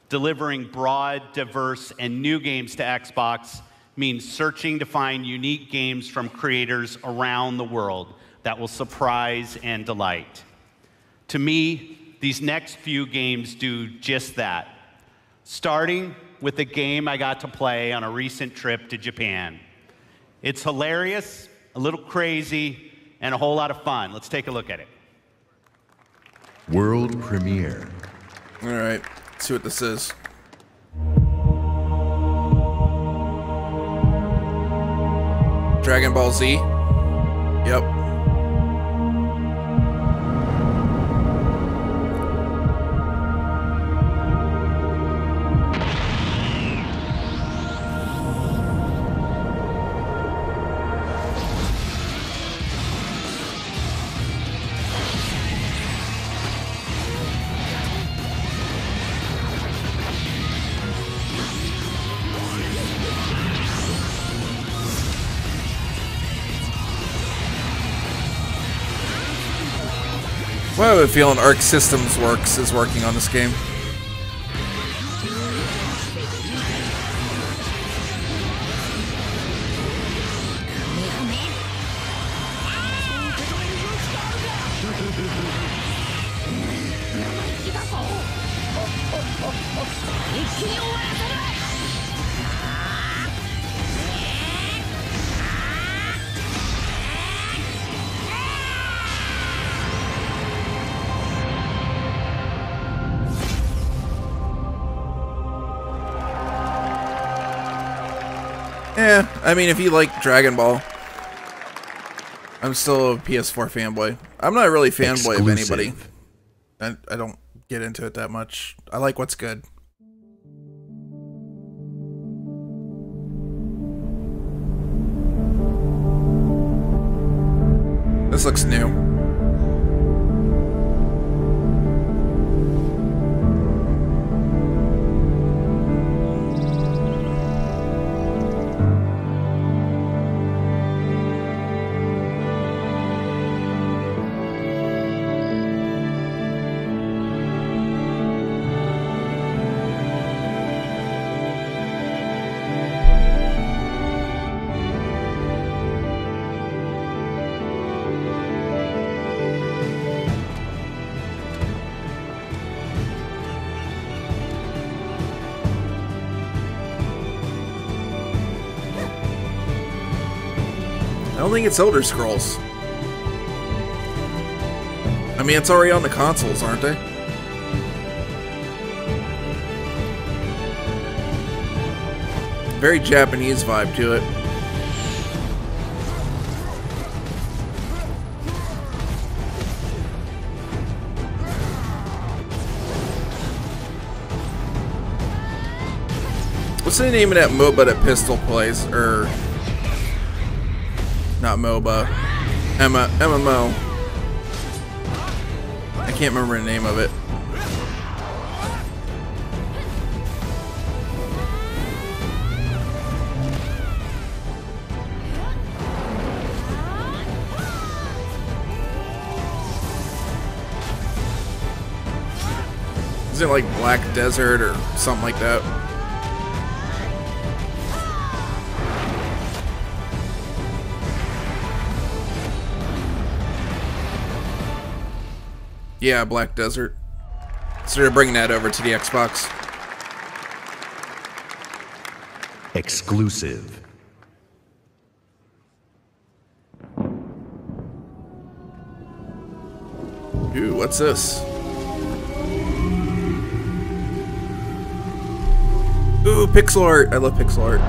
Delivering broad, diverse, and new games to Xbox means searching to find unique games from creators around the world that will surprise and delight. To me, these next few games do just that. Starting with the game I got to play on a recent trip to Japan. It's hilarious, a little crazy, and a whole lot of fun. Let's take a look at it. World premiere. All right, let's see what this is. Dragon Ball Z. Yep. Well, I have a feeling Arc Systems Works is working on this game. Yeah, I mean, if you like Dragon Ball, I'm still a PS4 fanboy. I'm not really a fanboy of anybody. I don't get into it that much. I like what's good. This looks new. I don't think it's Elder Scrolls. I mean, it's already on the consoles, aren't they? Very Japanese vibe to it. What's the name of that MOBA that Pistol plays? Or not MOBA, MMO. I can't remember the name of it. Is it like Black Desert or something like that? Yeah, Black Desert. So they're bringing that over to the Xbox. Exclusive. Ooh, what's this? Ooh, pixel art. I love pixel art.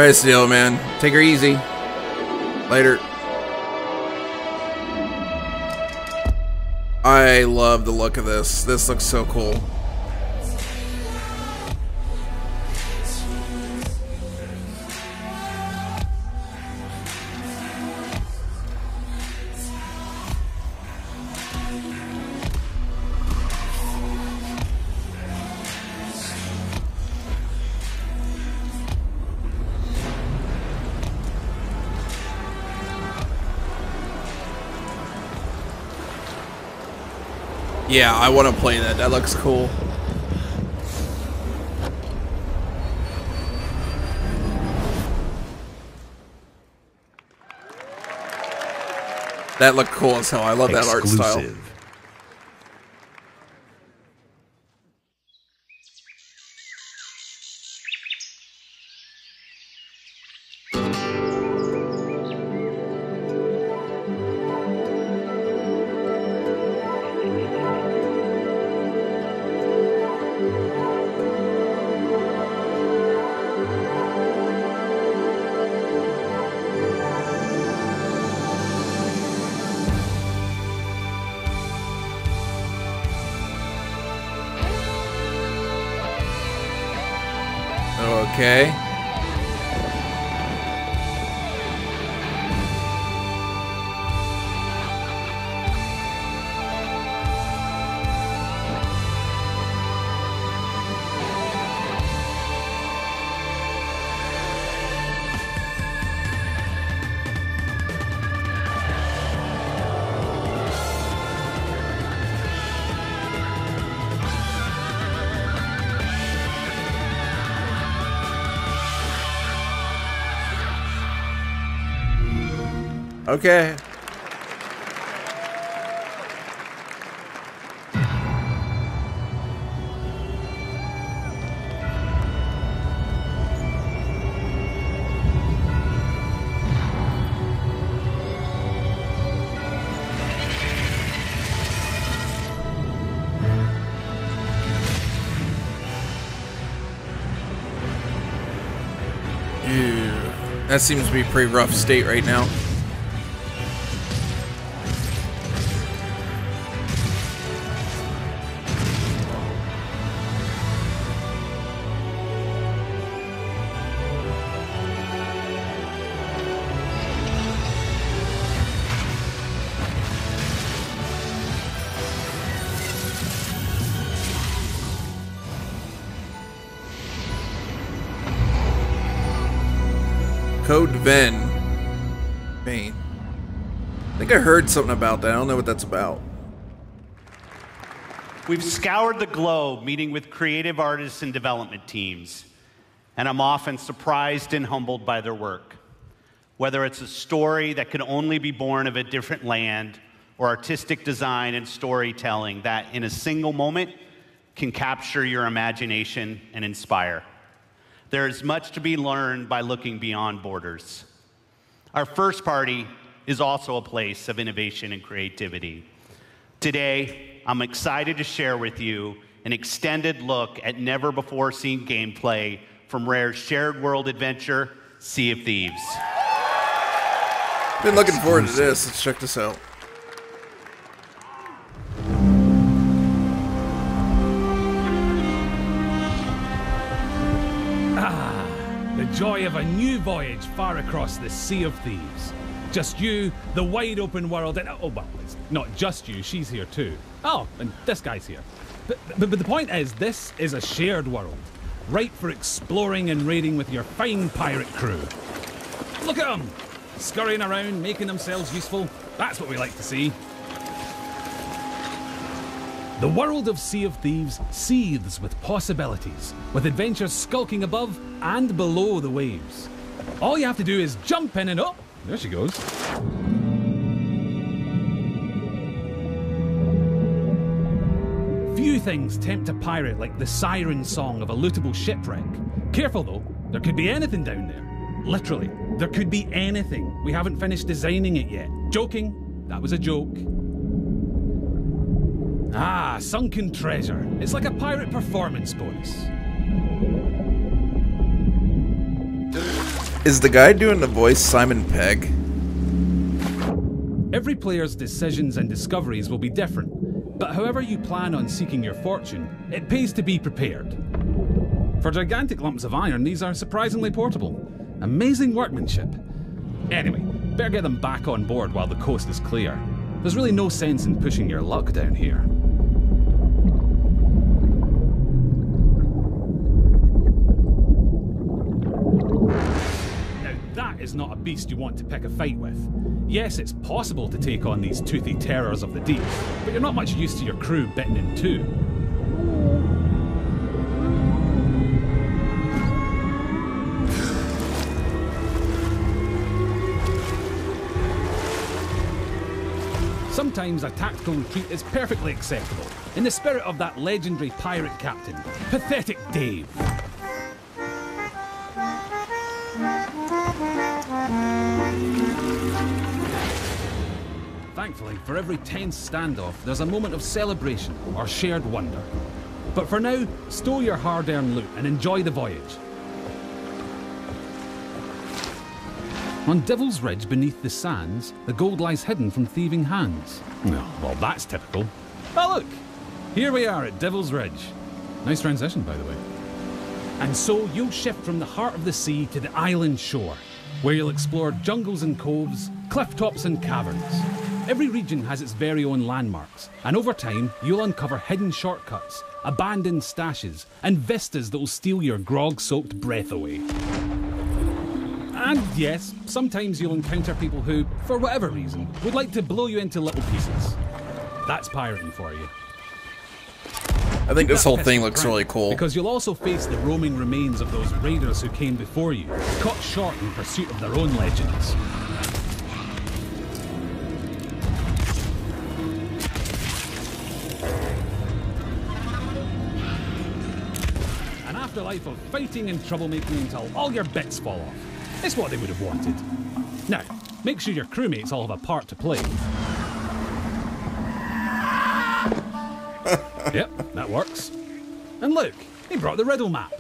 Alright, Steel, man. Take her easy. Later. I love the look of this. This looks so cool. Yeah, I want to play that. That looks cool. That looked cool as hell. I love that art style. Okay. Okay. Ew. That seems to be a pretty rough state right now. Code Vane. I think I heard something about that. I don't know what that's about. We've scoured the globe meeting with creative artists and development teams, and I'm often surprised and humbled by their work. Whether it's a story that could only be born of a different land, or artistic design and storytelling that in a single moment can capture your imagination and inspire. There is much to be learned by looking beyond borders. Our first party is also a place of innovation and creativity. Today, I'm excited to share with you an extended look at never-before-seen gameplay from Rare's shared world adventure, Sea of Thieves. Been looking forward to this. Let's check this out. The joy of a new voyage far across the Sea of Thieves. Just you, the wide open world, and oh well, it's not just you, she's here too. Oh, and this guy's here. But the point is, this is a shared world, ripe for exploring and raiding with your fine pirate crew. Look at them! Scurrying around, making themselves useful. That's what we like to see. The world of Sea of Thieves seethes with possibilities, with adventures skulking above and below the waves. All you have to do is jump in and oh, there she goes. Few things tempt a pirate like the siren song of a lootable shipwreck. Careful though, there could be anything down there. Literally, there could be anything. We haven't finished designing it yet. Joking, that was a joke. Ah, sunken treasure. It's like a pirate performance bonus. Is the guy doing the voice Simon Pegg? Every player's decisions and discoveries will be different, but however you plan on seeking your fortune, it pays to be prepared. For gigantic lumps of iron, these are surprisingly portable. Amazing workmanship. Anyway, better get them back on board while the coast is clear. There's really no sense in pushing your luck down here. Now that is not a beast you want to pick a fight with. Yes, it's possible to take on these toothy terrors of the deep, but you're not much used to your crew bitten in two. Sometimes a tactical retreat is perfectly acceptable, in the spirit of that legendary pirate captain, Pathetic Dave. Thankfully, for every tense standoff, there's a moment of celebration or shared wonder. But for now, stow your hard-earned loot and enjoy the voyage. On Devil's Ridge beneath the sands, the gold lies hidden from thieving hands. Well, that's typical. Oh look! Here we are at Devil's Ridge. Nice transition, by the way. And so you'll shift from the heart of the sea to the island shore, where you'll explore jungles and coves, cliff tops and caverns. Every region has its very own landmarks, and over time, you'll uncover hidden shortcuts, abandoned stashes, and vistas that will steal your grog-soaked breath away. And yes, sometimes you'll encounter people who, for whatever reason, would like to blow you into little pieces. That's pirating for you. I think this whole thing looks really cool. Because you'll also face the roaming remains of those raiders who came before you, cut short in pursuit of their own legends. An afterlife of fighting and troublemaking until all your bits fall off. It's what they would have wanted. Now, make sure your crewmates all have a part to play. Yep, that works. And look, he brought the riddle map.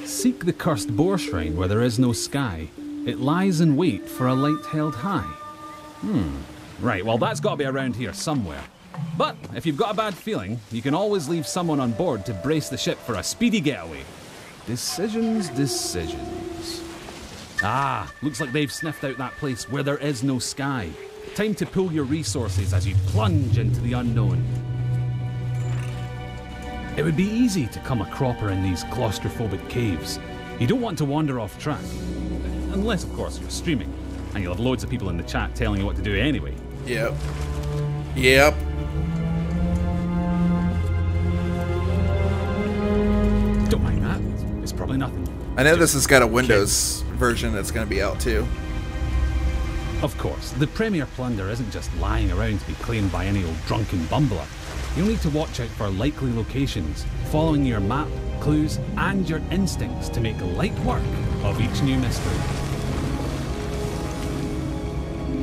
Seek the cursed boar shrine where there is no sky. It lies in wait for a light held high. Right, well that's got to be around here somewhere. But if you've got a bad feeling, you can always leave someone on board to brace the ship for a speedy getaway. Decisions. Ah, looks like they've sniffed out that place where there is no sky. Time to pool your resources as you plunge into the unknown. It would be easy to come a cropper in these claustrophobic caves. You don't want to wander off track. Unless, of course, you're streaming, and you'll have loads of people in the chat telling you what to do anyway. Yep. Don't mind that. It's probably nothing. I know this has got a Windows version that's going to be out too. Of course, the Premier Plunder isn't just lying around to be claimed by any old drunken bumbler. You'll need to watch out for likely locations, following your map, clues, and your instincts to make light work of each new mystery.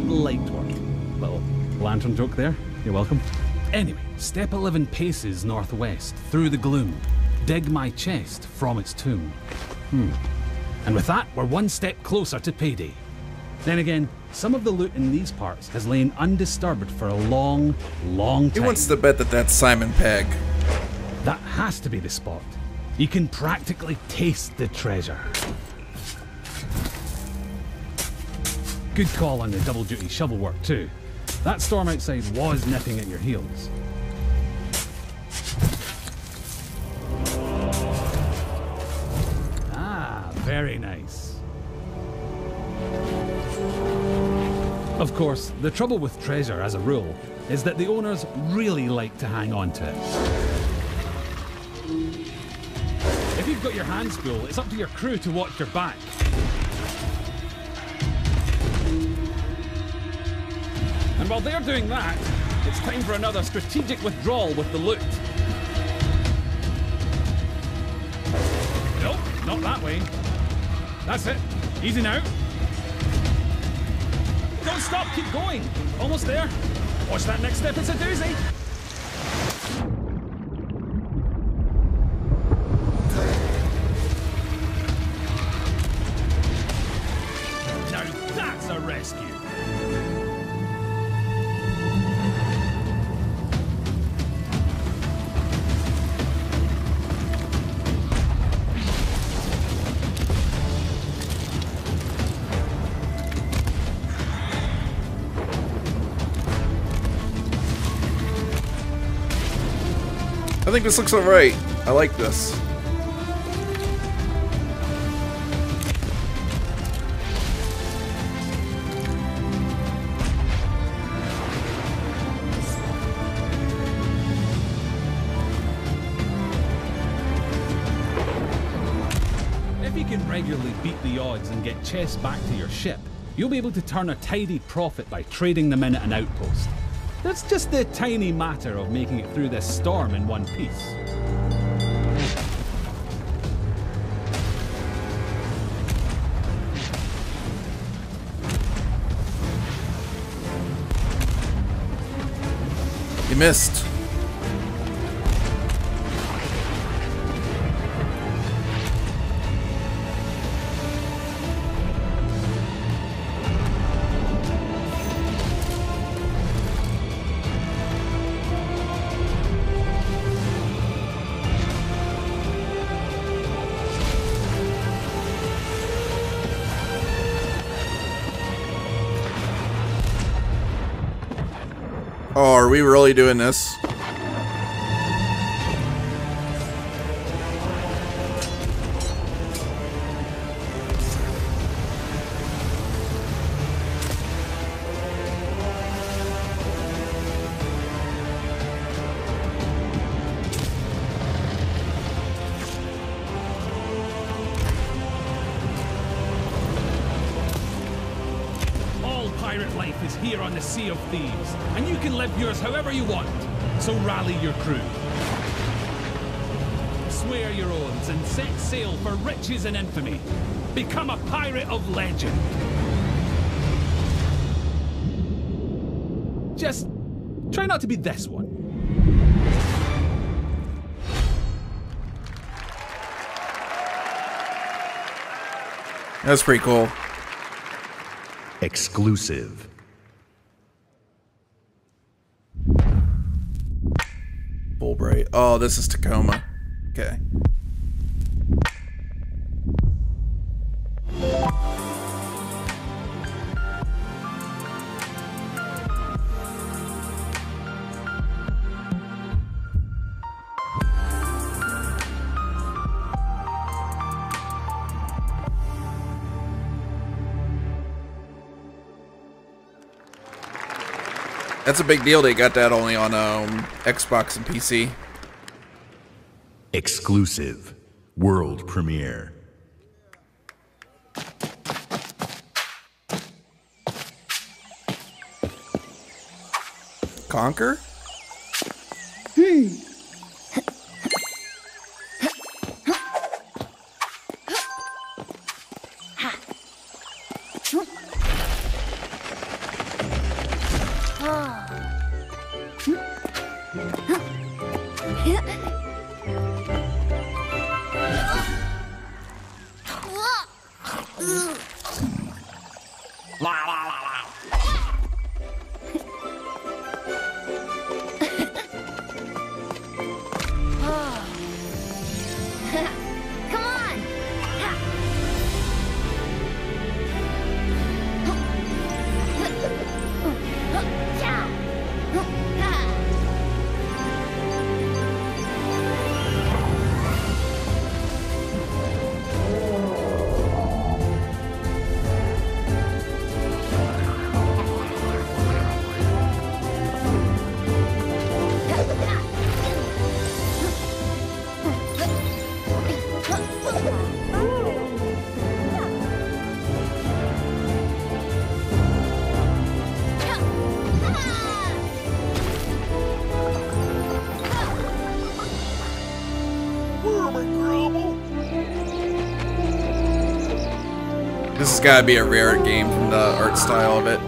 Light work. Little lantern joke there. You're welcome. Anyway, step 11 paces northwest, through the gloom. Dig my chest from its tomb. And with that, we're one step closer to payday. Then again, some of the loot in these parts has lain undisturbed for a long, long time. He wants to bet that that's Simon Pegg. That has to be the spot. You can practically taste the treasure. Good call on the double-duty shovel work too. That storm outside was nipping at your heels. Ah, very nice. Of course, the trouble with treasure, as a rule, is that the owners really like to hang on to it. If you've got your hands full, it's up to your crew to watch your back. And while they're doing that, it's time for another strategic withdrawal with the loot. Nope, not that way. That's it. Easy now. Don't stop, keep going. Almost there. Watch that next step, it's a doozy. That's a rescue. I think this looks alright. I like this. If you can regularly beat the odds and get chests back to your ship, you'll be able to turn a tidy profit by trading them in at an outpost. That's just the tiny matter of making it through this storm in one piece. You missed. Oh, are we really doing this? Pirate life is here on the Sea of Thieves, and you can live yours however you want. So rally your crew. Swear your oaths and set sail for riches and infamy. Become a pirate of legend. Just try not to be this one. That's pretty cool. Exclusive. Fulbright. Oh, this is Tacoma. Okay. That's a big deal. They got that only on Xbox and PC. Exclusive. World premiere. Conquer? This has got to be a rare game from the art style of it.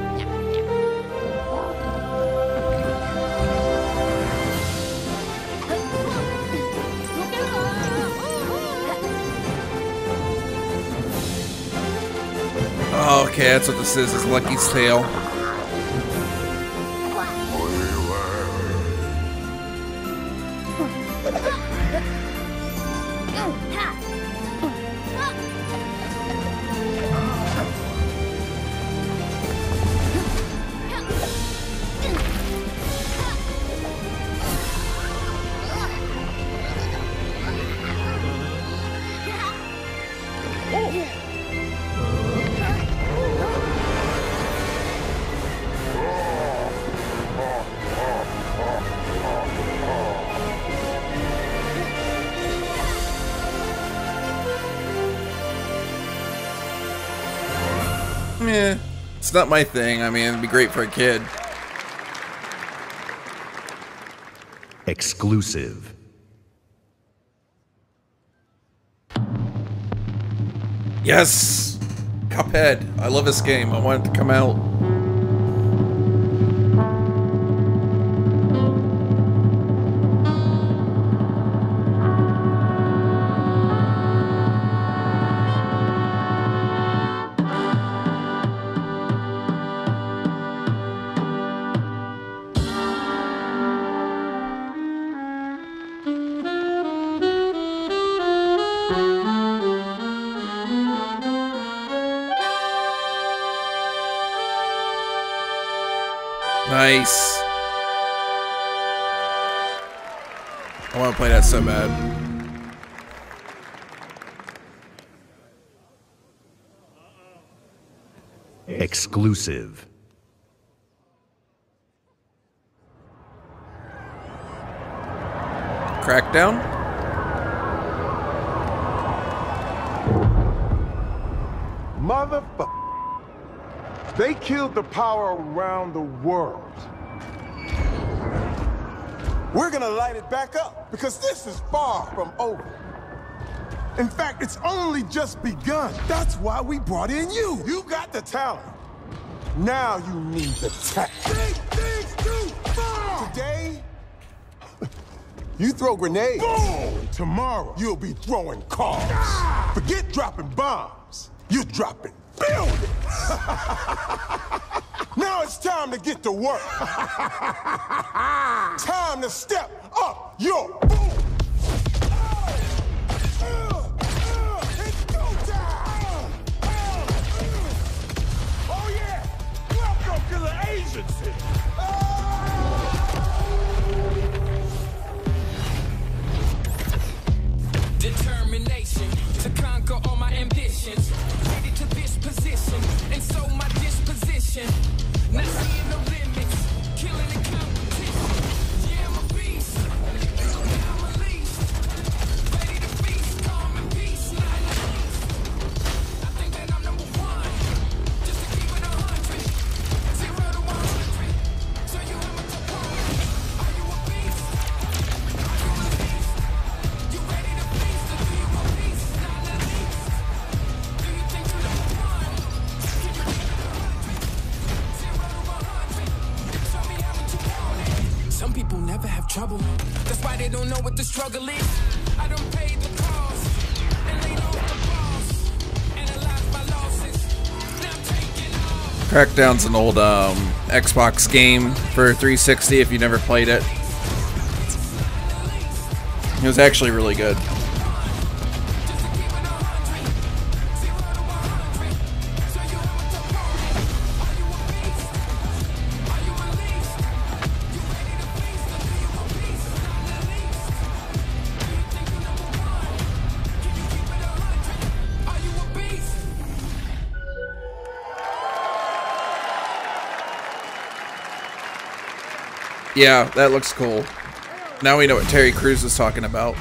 Oh, okay, that's what this is Lucky's tail. It's not my thing. I mean, it'd be great for a kid. Exclusive. Yes! Cuphead. I love this game. I want it to come out. Nice. I want to play that so bad. Exclusive. Crackdown? Motherfucker. They killed the power around the world. We're gonna light it back up because this is far from over. In fact, it's only just begun. That's why we brought in you. You got the talent. Now you need the tech. Big things too far. Today, you throw grenades. Boom. Tomorrow, you'll be throwing cars. Ah. Forget dropping bombs. You're dropping buildings. Now it's time to get to work. Time to step up your boom. It's go time. Oh yeah, welcome to the Asian city. Determination to conquer all my ambitions. Headed to this position, and so my disposition. Not seeing no limits, killing the competition. Yeah, I'm a beast. I'm a least. Ready to feast, calm and peace, not least. I think that I'm number one, just to keep it 100. 0 to 100. So you have my top one. Are you a beast? Are you a least? You ready to feast, or do you want peace, not the least? Do you think you're number one? Can you keep it 100? 0 to 100. Show me how much you want it. Some people never have trouble. That's why they don't know what the struggle is. I don't pay the cost and laid off the boss. Analyze my losses. Now I'm taking off. Crackdown's an old Xbox game for 360 if you never played it. It was actually really good. Yeah, that looks cool. Now we know what Terry Crews was talking about.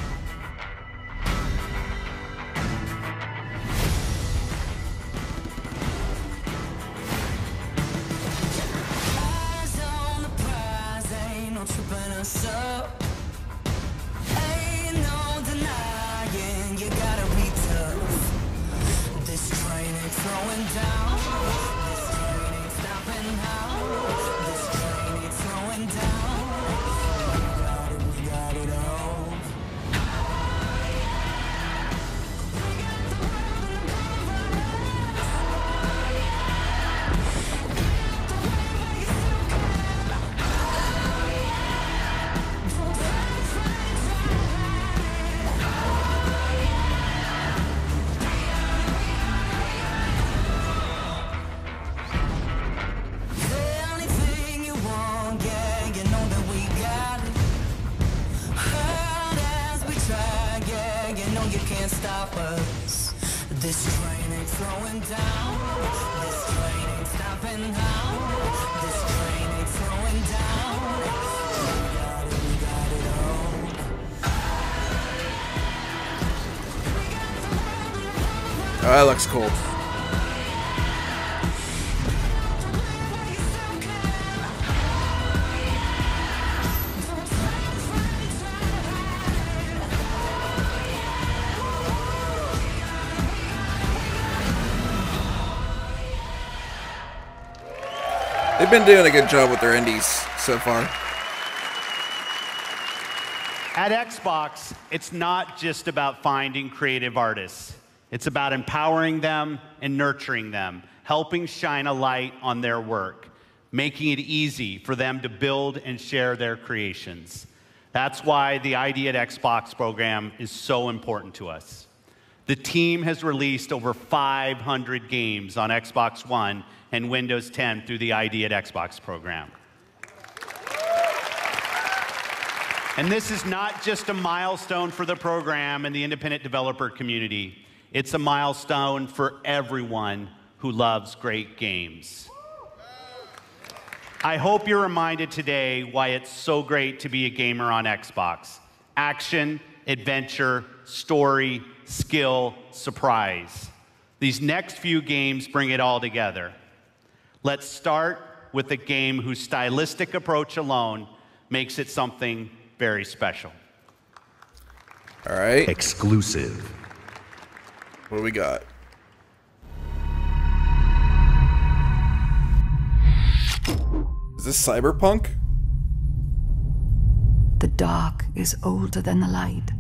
Eyes on the prize, ain't no tripping us up. Ain't no denying, you gotta be tough. This train ain't slowing down. This train ain't stopping now. This train ain't slowing down. We got it all. This train ain't slowing down. This train ain't stopping now. This train ain't slowing down. We got it all. Oh, that looks cool. They've been doing a good job with their indies so far. At Xbox, it's not just about finding creative artists. It's about empowering them and nurturing them, helping shine a light on their work, making it easy for them to build and share their creations. That's why the ID at Xbox program is so important to us. The team has released over 500 games on Xbox One and Windows 10 through the ID at Xbox program. And this is not just a milestone for the program and the independent developer community. It's a milestone for everyone who loves great games. I hope you're reminded today why it's so great to be a gamer on Xbox. Action, adventure, story, skill, surprise. These next few games bring it all together. Let's start with a game whose stylistic approach alone makes it something very special. All right. Exclusive. What do we got? Is this Cyberpunk? The dark is older than the light.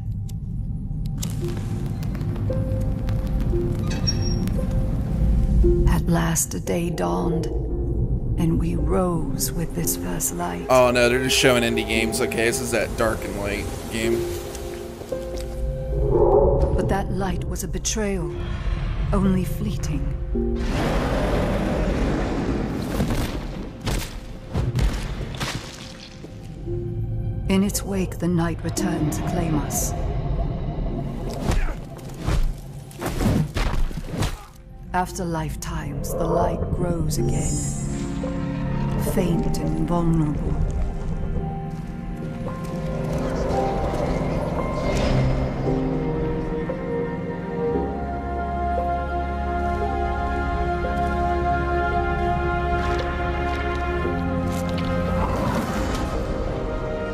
At last a day dawned, and we rose with this first light. Oh no, they're just showing indie games. Okay, this is that dark and light game. But that light was a betrayal, only fleeting. In its wake, the night returned to claim us. After lifetimes, the light grows again, faint and vulnerable.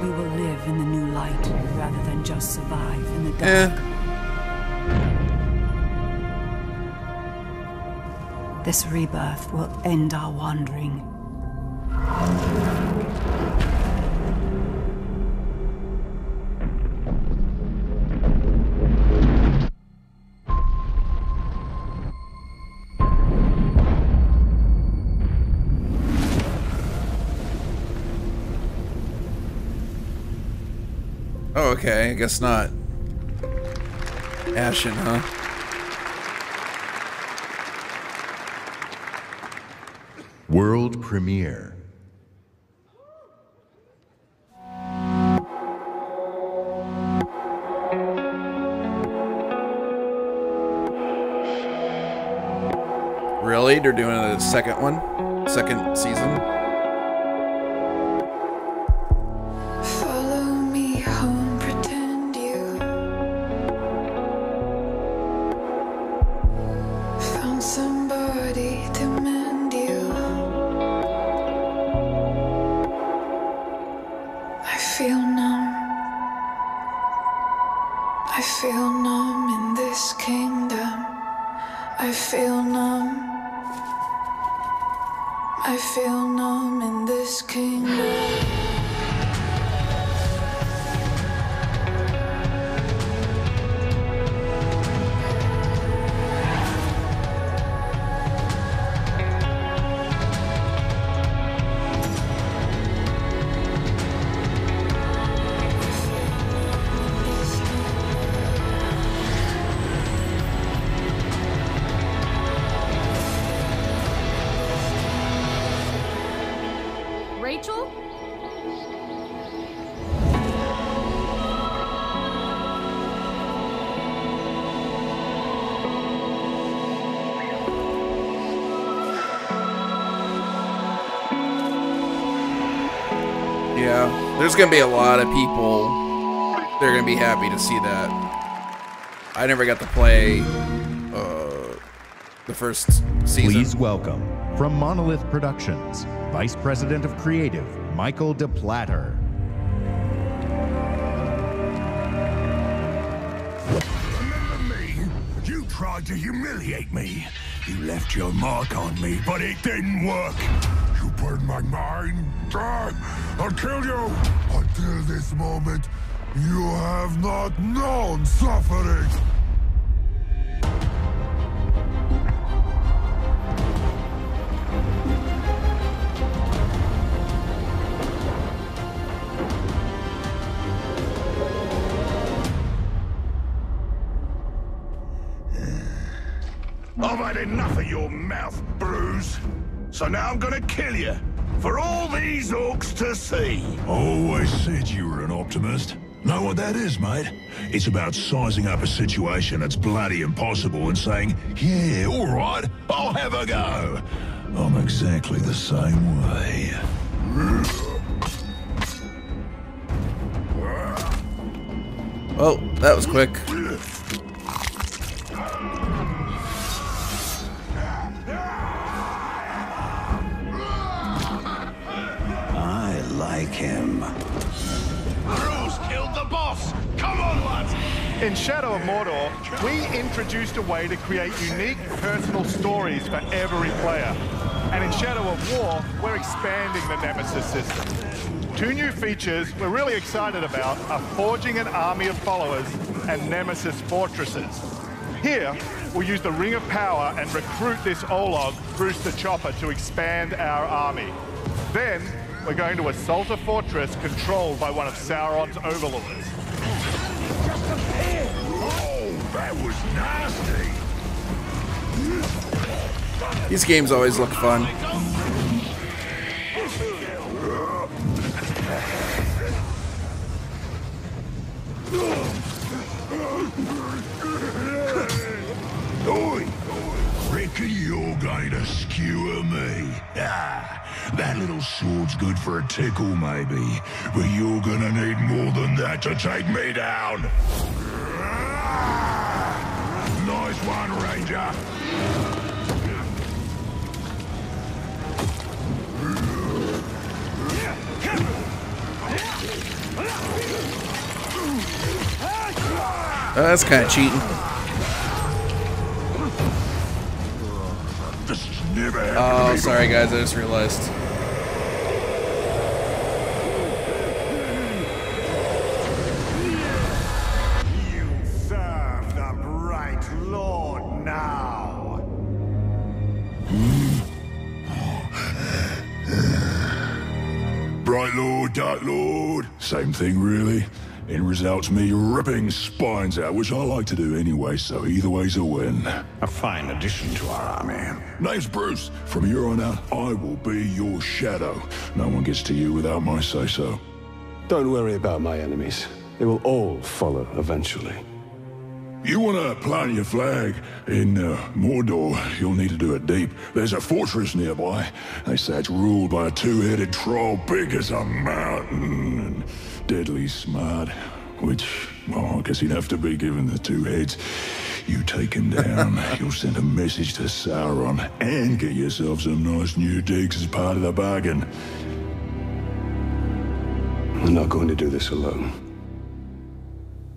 We will live in the new light rather than just survive in the dark. This rebirth will end our wandering. Oh, okay, I guess not. Ashen, huh? World premiere. Really? They're doing a second one? Second season? Follow me home, pretend you found somebody to mend you. I feel numb. I feel numb in this kingdom. I feel numb. I feel numb in this kingdom. Rachel? Yeah, there's gonna be a lot of people. They're gonna be happy to see that. I never got to play the first season. Please welcome, from Monolith Productions, Vice President of Creative, Michael DePlatter. Remember me? You tried to humiliate me. You left your mark on me, but it didn't work. You burned my mind. I'll kill you. Until this moment, you have not known suffering. I've had enough of your mouth, Bruce. So now I'm gonna kill you. For all these orcs to see. Always said you were an optimist. Know what that is, mate? It's about sizing up a situation that's bloody impossible and saying, yeah, all right, I'll have a go. I'm exactly the same way. Oh, that was quick. I like him. Bruce killed the boss! Come on, lads! In Shadow of Mordor, we introduced a way to create unique personal stories for every player. And in Shadow of War, we're expanding the Nemesis system. 2 new features we're really excited about are forging an army of followers and Nemesis fortresses. Here, we'll use the Ring of Power and recruit this Olog, Bruce the Chopper, to expand our army. Then, we're going to assault a fortress controlled by one of Sauron's overlords. Oh, that was nasty. These games always look fun. Oi! Reckon you're going to skewer me? That little sword's good for a tickle, maybe. But you're gonna need more than that to take me down. Nice one, Ranger. That's kind of cheating. Oh, sorry guys, I just realized. You serve the Bright Lord now. Bright Lord, Dark Lord. Same thing, really. End result's me ripping spines out, which I like to do anyway, so either way's a win. A fine addition to our army. Name's Bruce. From here on out, I will be your shadow. No one gets to you without my say-so. Don't worry about my enemies. They will all follow eventually. You want to plant your flag in Mordor, you'll need to do it deep. There's a fortress nearby. They say it's ruled by a 2-headed troll big as a mountain and deadly smart. Which, well, I guess he'd have to be given the 2 heads. You take him down, you'll send a message to Sauron and get yourself some nice new digs as part of the bargain. I'm not going to do this alone.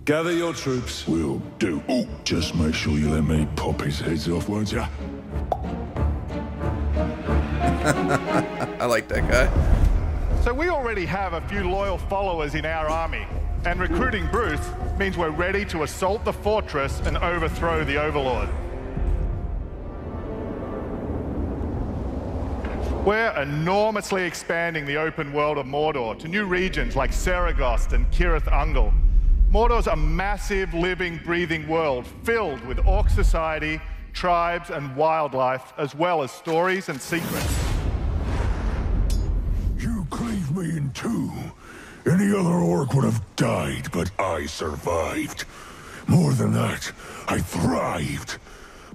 Gather your troops. Will do. Oh, just make sure you let me pop his heads off, won't ya? I like that guy. So we already have a few loyal followers in our army, and recruiting Bruce means we're ready to assault the fortress and overthrow the Overlord. We're enormously expanding the open world of Mordor to new regions like Saragost and Cirith Ungol. Mordor's a massive, living, breathing world filled with orc society, tribes, and wildlife, as well as stories and secrets. You cleaved me in 2. Any other orc would have died, but I survived. More than that, I thrived.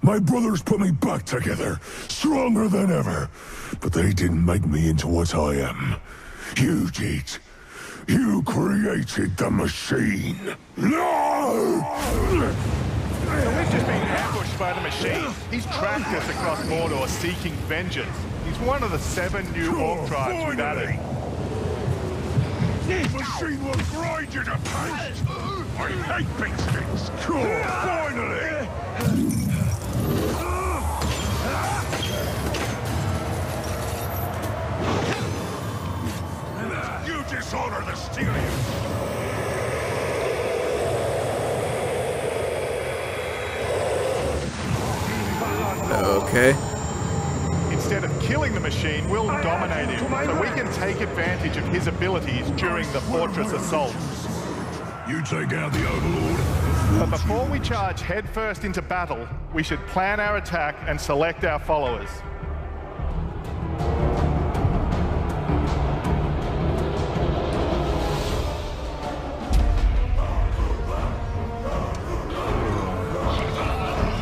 My brothers put me back together, stronger than ever. But they didn't make me into what I am. You did. You created the machine. No! So we've just been ambushed by the machine. He's tracked us across Mordor seeking vengeance. He's one of the 7 new orc tribes we've added. This machine will grind you to paste. I hate big sticks. Cool, finally! You dishonor the Styrians. Okay. Instead of killing the machine, we'll dominate him, so we can take advantage of his abilities during the fortress assault. You take out the Overlord. But before we charge headfirst into battle, we should plan our attack and select our followers.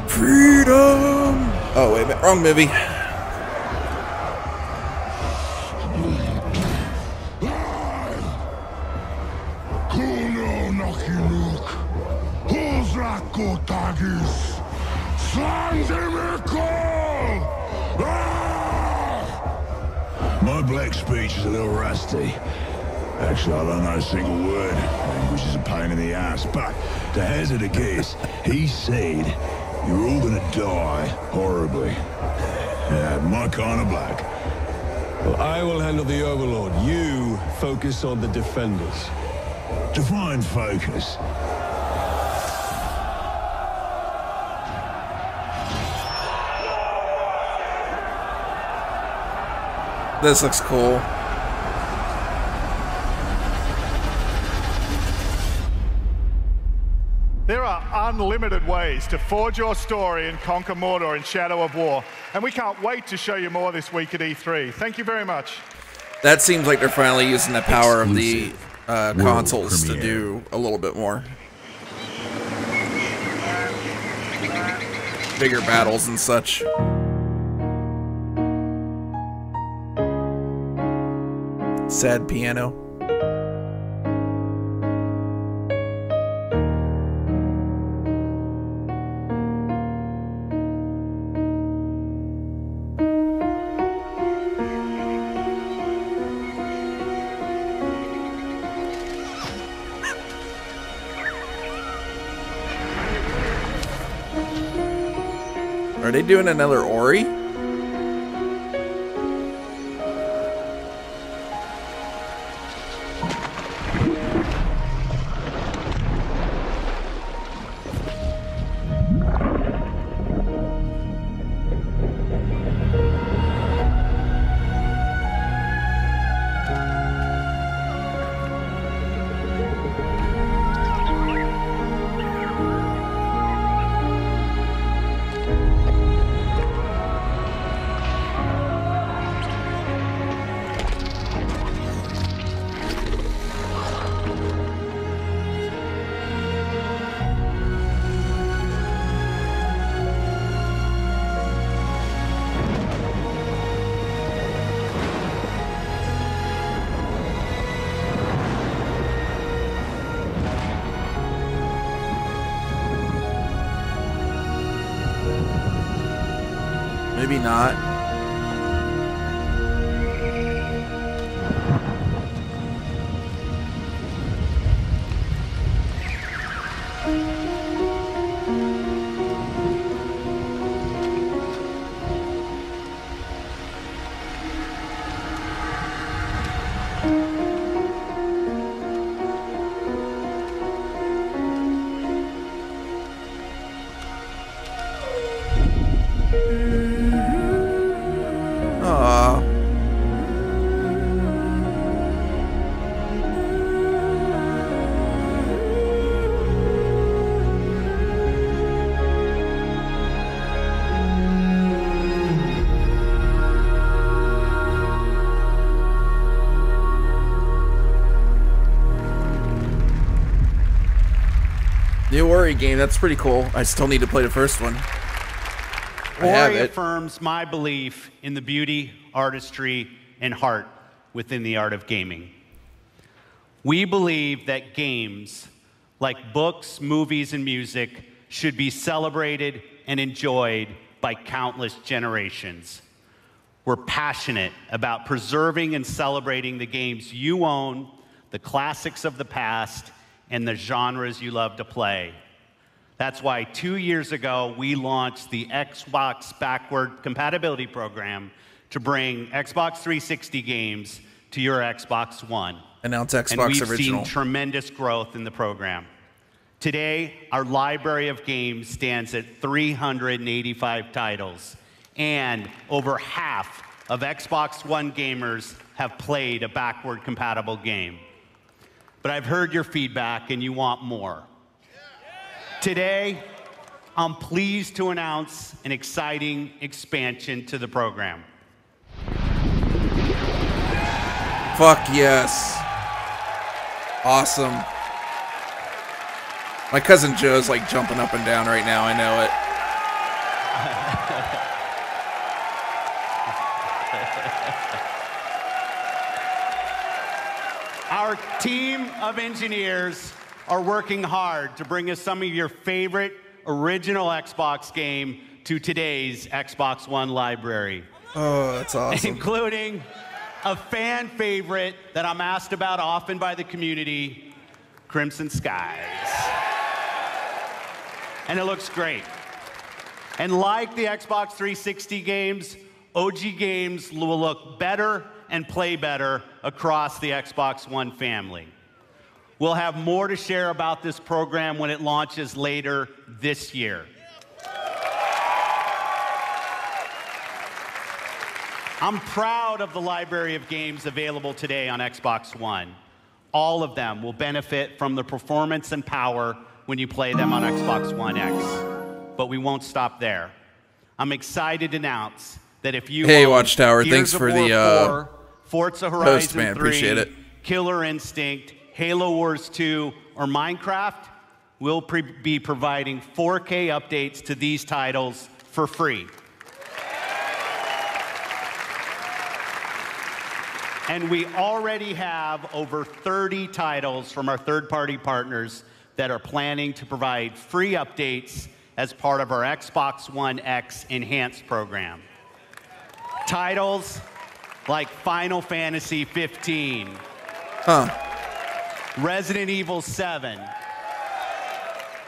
Freedom! Oh, wait a minute. Wrong movie. My black speech is a little rusty. Actually, I don't know a single word. Language is a pain in the ass, but to hazard a guess, he said you're all gonna die horribly. Yeah, my kind of black. Well, I will handle the Overlord. You focus on the defenders. Define focus. This looks cool. There are unlimited ways to forge your story and conquer Mordor in Shadow of War, and we can't wait to show you more this week at E3. Thank you very much. That seems like they're finally using the power of the consoles to do a little bit more. Bigger battles and such. Sad piano. Are they doing another Ori? Maybe not. New Ori game, that's pretty cool. I still need to play the first one. Ori affirms my belief in the beauty, artistry, and heart within the art of gaming. We believe that games, like books, movies, and music, should be celebrated and enjoyed by countless generations. We're passionate about preserving and celebrating the games you own, the classics of the past, and the genres you love to play. That's why 2 years ago, we launched the Xbox Backward Compatibility Program to bring Xbox 360 games to your Xbox One. Announce Xbox and we've Original. seen tremendous growth in the program. Today, our library of games stands at 385 titles, and over half of Xbox One gamers have played a backward compatible game. But I've heard your feedback and you want more. Today, I'm pleased to announce an exciting expansion to the program. Fuck yes. Awesome. My cousin Joe's like jumping up and down right now, I know it. Our team of engineers are working hard to bring us some of your favorite original Xbox game to today's Xbox One library. Oh, that's awesome. Including a fan favorite that I'm asked about often by the community, Crimson Skies. And it looks great. And like the Xbox 360 games, OG games will look better and play better across the Xbox One family. We'll have more to share about this program when it launches later this year. I'm proud of the library of games available today on Xbox One. All of them will benefit from the performance and power when you play them on Xbox One X. But we won't stop there. I'm excited to announce that if you Hey, own Watchtower, Gears thanks of for War the 4, Forza Horizon post, man. 3, Appreciate it. Killer Instinct, Halo Wars 2, or Minecraft, we'll be providing 4K updates to these titles for free. And we already have over 30 titles from our third-party partners that are planning to provide free updates as part of our Xbox One X Enhanced program. Titles like Final Fantasy 15, Resident Evil 7,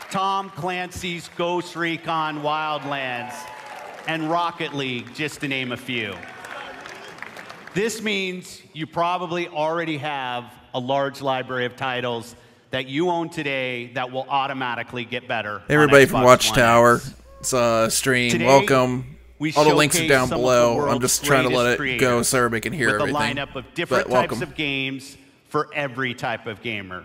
Tom Clancy's Ghost Recon Wildlands, and Rocket League, just to name a few. This means you probably already have a large library of titles that you own today that will automatically get better. Hey, everybody from Xbox Watchtower. One X. It's a stream. Today, Welcome. we All the links are showcase down some of the below. I'm world's just trying to let greatest it go creators so everybody can hear with everything. a lineup of different But types welcome. of games for every type of gamer.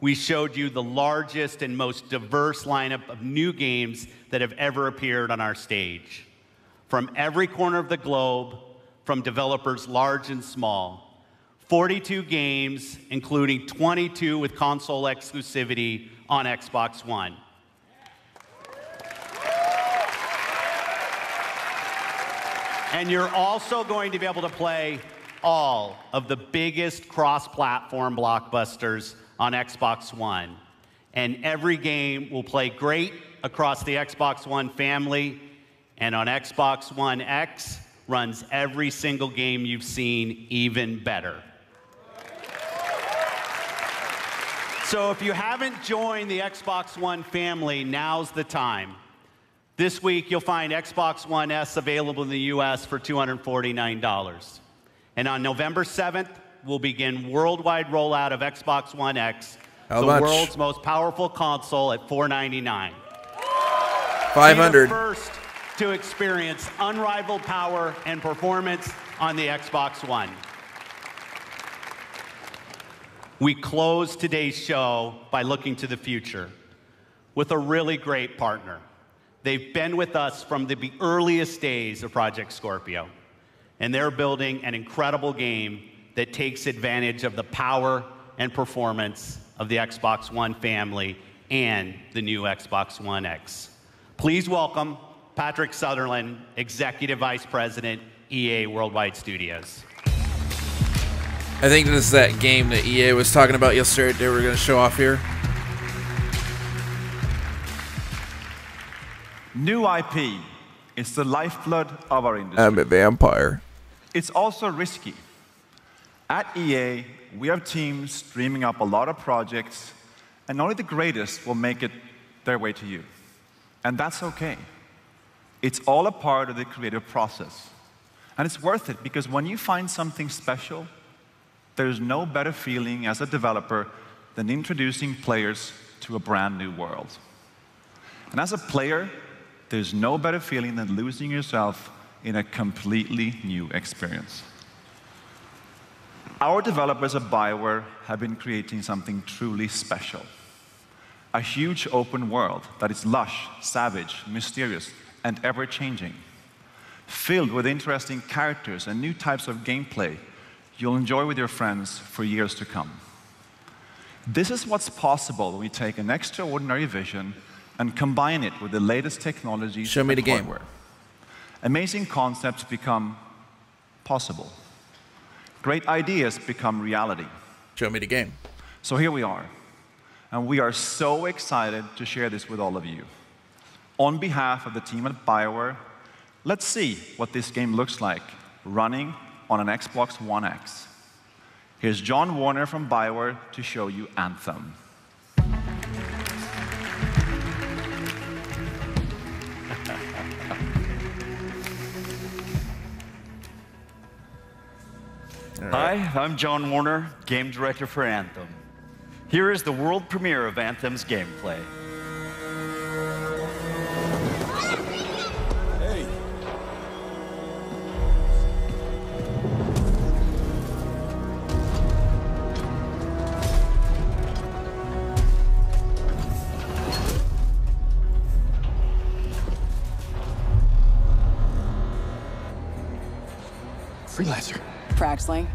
We showed you the largest and most diverse lineup of new games that have ever appeared on our stage. From every corner of the globe, from developers large and small. 42 games, including 22 with console exclusivity on Xbox One. And you're also going to be able to play all of the biggest cross-platform blockbusters on Xbox One. And every game will play great across the Xbox One family, and on Xbox One X runs every single game you've seen even better. So if you haven't joined the Xbox One family, now's the time. This week, you'll find Xbox One S available in the US for $249. And on November 7th, we'll begin worldwide rollout of Xbox One X, the world's most powerful console, at $499. $500. Be the first to experience unrivaled power and performance on the Xbox One. We close today's show by looking to the future with a really great partner. They've been with us from the earliest days of Project Scorpio, and they're building an incredible game that takes advantage of the power and performance of the Xbox One family and the new Xbox One X. Please welcome Patrick Sutherland, Executive Vice President, EA Worldwide Studios. I think this is that game that EA was talking about yesterday they were going to show off here. New IP. It's the lifeblood of our industry. I'm a vampire. It's also risky. At EA, we have teams dreaming up a lot of projects, and only the greatest will make it their way to you. And that's okay. It's all a part of the creative process. And it's worth it, because when you find something special, there's no better feeling as a developer than introducing players to a brand new world. And as a player, there's no better feeling than losing yourself in a completely new experience. Our developers at BioWare have been creating something truly special. A huge open world that is lush, savage, mysterious, and ever-changing. Filled with interesting characters and new types of gameplay you'll enjoy with your friends for years to come. This is what's possible when we take an extraordinary vision and combine it with the latest technologies. Show me the game. Hardware. Amazing concepts become possible. Great ideas become reality. Show me the game. So here we are. And we are so excited to share this with all of you. On behalf of the team at BioWare, let's see what this game looks like running on an Xbox One X. Here's John Warner from BioWare to show you Anthem. Hi, I'm John Warner, game director for Anthem. Here is the world premiere of Anthem's gameplay. Hey. Freelancer. Fraxling,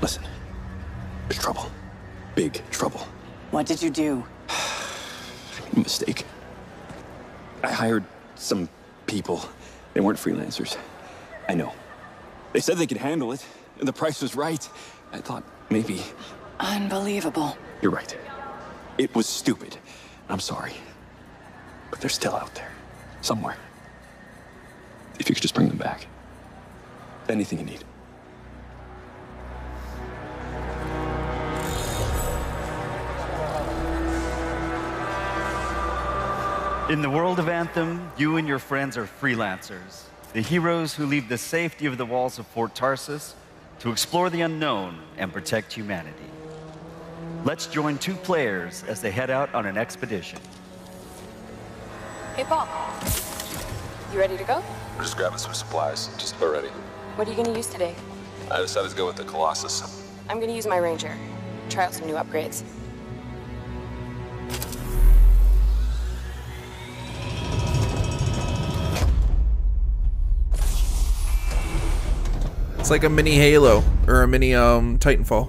Listen, there's trouble. Big trouble. what did you do? I made a mistake. I hired some people. They weren't freelancers. I know. They said they could handle it, and the price was right. I thought maybe... Unbelievable. You're right. It was stupid. I'm sorry. But they're still out there. Somewhere. If you could just bring them back. Anything you need. In the world of Anthem, you and your friends are freelancers, the heroes who leave the safety of the walls of Fort Tarsus to explore the unknown and protect humanity. Let's join two players as they head out on an expedition. Hey, Paul. You ready to go? We're just grabbing some supplies, just about ready. What are you going to use today? I decided to go with the Colossus. I'm going to use my Ranger. Try out some new upgrades. It's like a mini Halo or a mini Titanfall.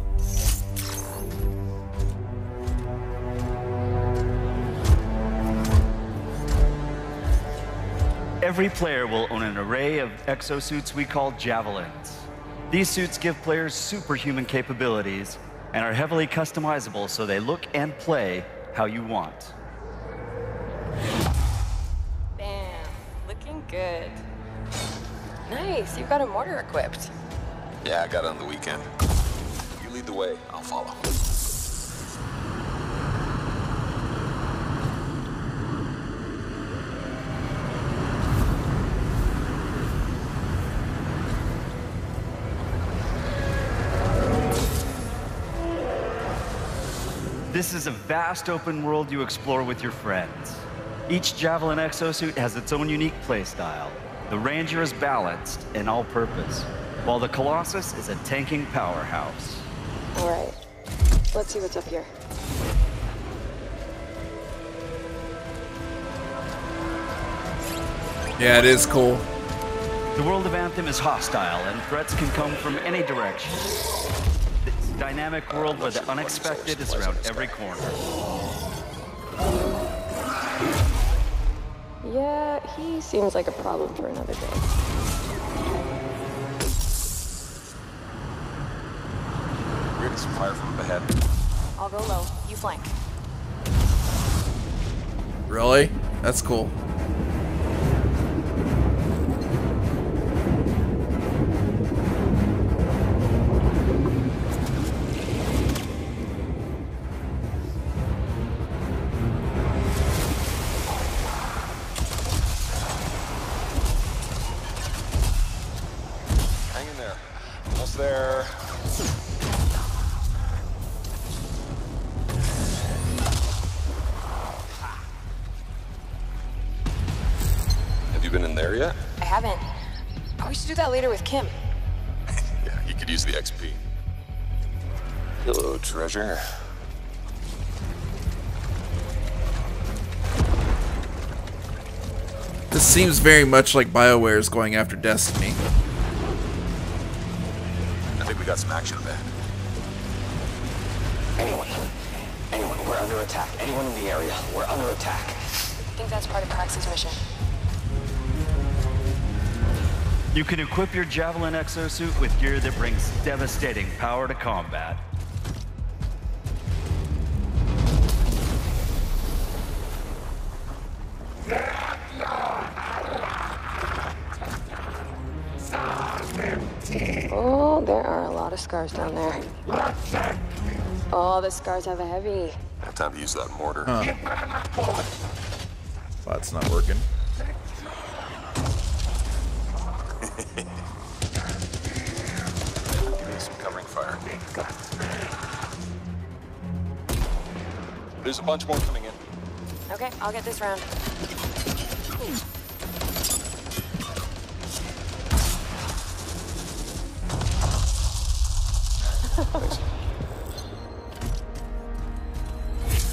Every player will own an array of exosuits we call Javelins. These suits give players superhuman capabilities and are heavily customizable so they look and play how you want. Bam. Looking good. Nice. You've got a mortar equipped. Yeah, I got it on the weekend. You lead the way, I'll follow. This is a vast open world you explore with your friends. Each Javelin exosuit has its own unique playstyle. The Ranger is balanced and all-purpose, while the Colossus is a tanking powerhouse. All right. Let's see what's up here. Yeah, it is cool. The world of Anthem is hostile, and threats can come from any direction. This dynamic world where the unexpected is around every corner. Yeah, he seems like a problem for another day. some fire from up ahead. I'll go low. You flank. Really? That's cool. Hang in there. Almost there. Have you been in there yet? I haven't. Oh, we should do that later with Kim. Yeah, you could use the XP. Hello, treasure. This seems very much like BioWare is going after Destiny. I think we got some action up ahead. Anyone, we're under attack. Anyone in the area, we're under attack. I think that's part of Prax's mission. You can equip your Javelin exosuit with gear that brings devastating power to combat. Oh, there are a lot of scars down there. Oh, the scars have a heavy. I have time to use that mortar. Huh. That's not working. Give me some covering fire. There's a bunch more coming in. Okay, I'll get this round.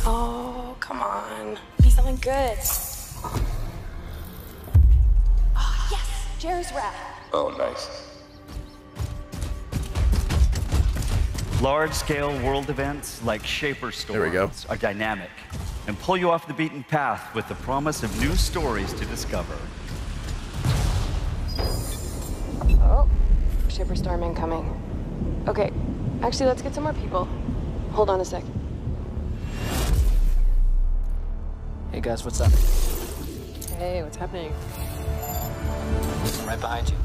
Oh, come on. Be something good. Oh, yes! Jerry's wrap. Oh, nice. Large-scale world events like Shaper Storms are dynamic and pull you off the beaten path with the promise of new stories to discover. Oh, Shipper Storm incoming. Okay, actually, let's get some more people. Hold on a sec. Hey guys, what's up? Hey, what's happening? I'm right behind you.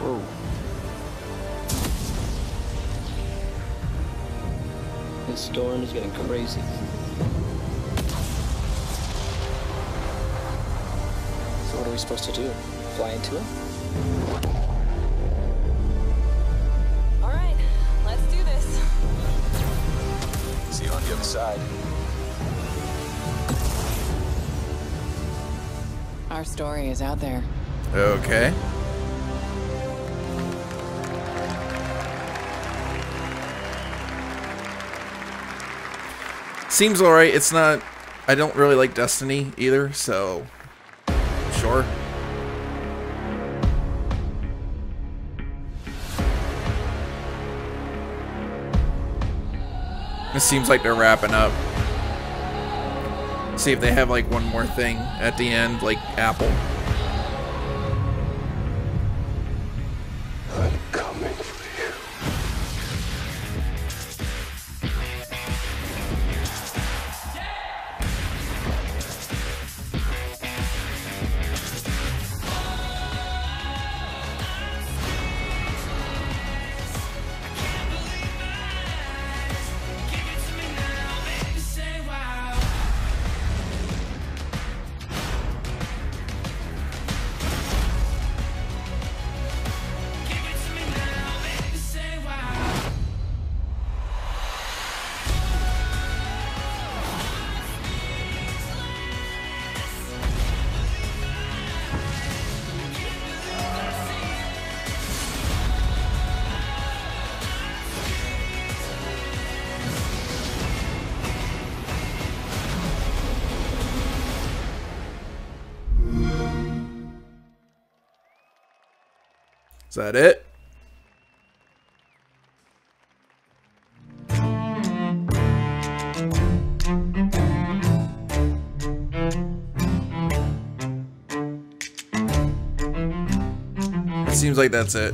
Whoa. This storm is getting crazy. So what are we supposed to do? Fly into it? All right, let's do this. See you on the other side. Our story is out there. Okay. Seems alright. It's not... I don't really like Destiny either, so... Sure. It seems like they're wrapping up. See if they have like one more thing at the end, like Apple. I'm coming for you. Is that it? Seems like that's it.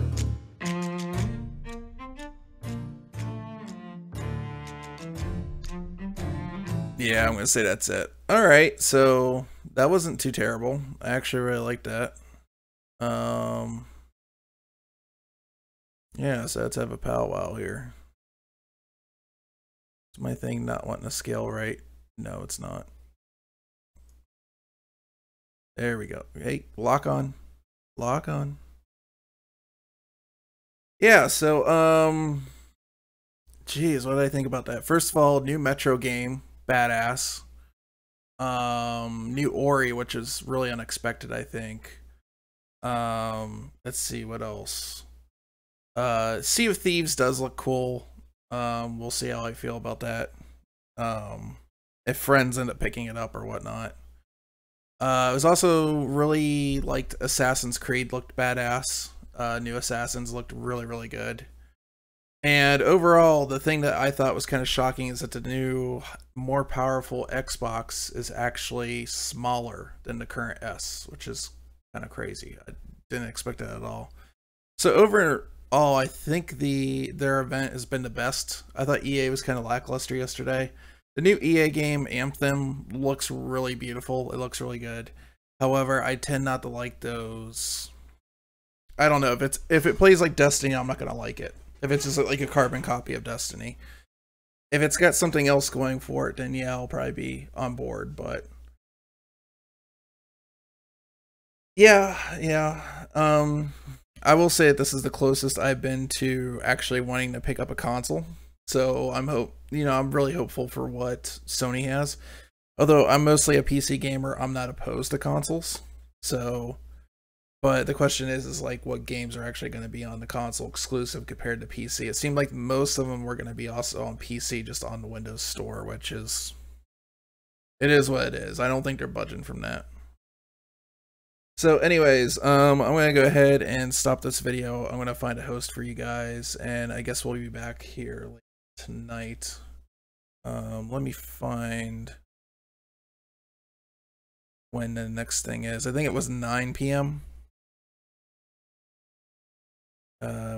Yeah, I'm gonna say that's it. Alright, so that wasn't too terrible. I actually really liked that. Yeah, so let's have a powwow here. Is my thing not wanting to scale right? No, it's not. There we go. Hey, lock on. Lock on. Yeah, so, geez, what did I think about that? First of all, new Metro game, badass. New Ori, which is really unexpected, I think. Let's see, what else? Sea of Thieves does look cool. We'll see how I feel about that. If friends end up picking it up or whatnot. It was also really liked Assassin's Creed, looked badass. New Assassins looked really, really good. And overall, the thing that I thought was kind of shocking is that the new, more powerful Xbox is actually smaller than the current S, which is kind of crazy. I didn't expect that at all. So overall, I think their event has been the best. I thought EA was kind of lackluster yesterday. The new EA game, Anthem, looks really beautiful. It looks really good. However, I tend not to like those. I don't know, if it plays like Destiny, I'm not gonna like it. If it's just like a carbon copy of Destiny. If it's got something else going for it, then yeah, I'll probably be on board, but yeah. I will say that this is the closest I've been to actually wanting to pick up a console. So I'm really hopeful for what Sony has. Although I'm mostly a PC gamer, I'm not opposed to consoles. So, but the question is like what games are actually going to be on the console exclusive compared to PC. It seemed like most of them were going to be also on PC, just on the Windows Store, which is, it is what it is. I don't think they're budging from that. So anyways, I'm going to go ahead and stop this video. I'm going to find a host for you guys, and I guess we'll be back here tonight. Let me find when the next thing is. I think it was 9 p.m.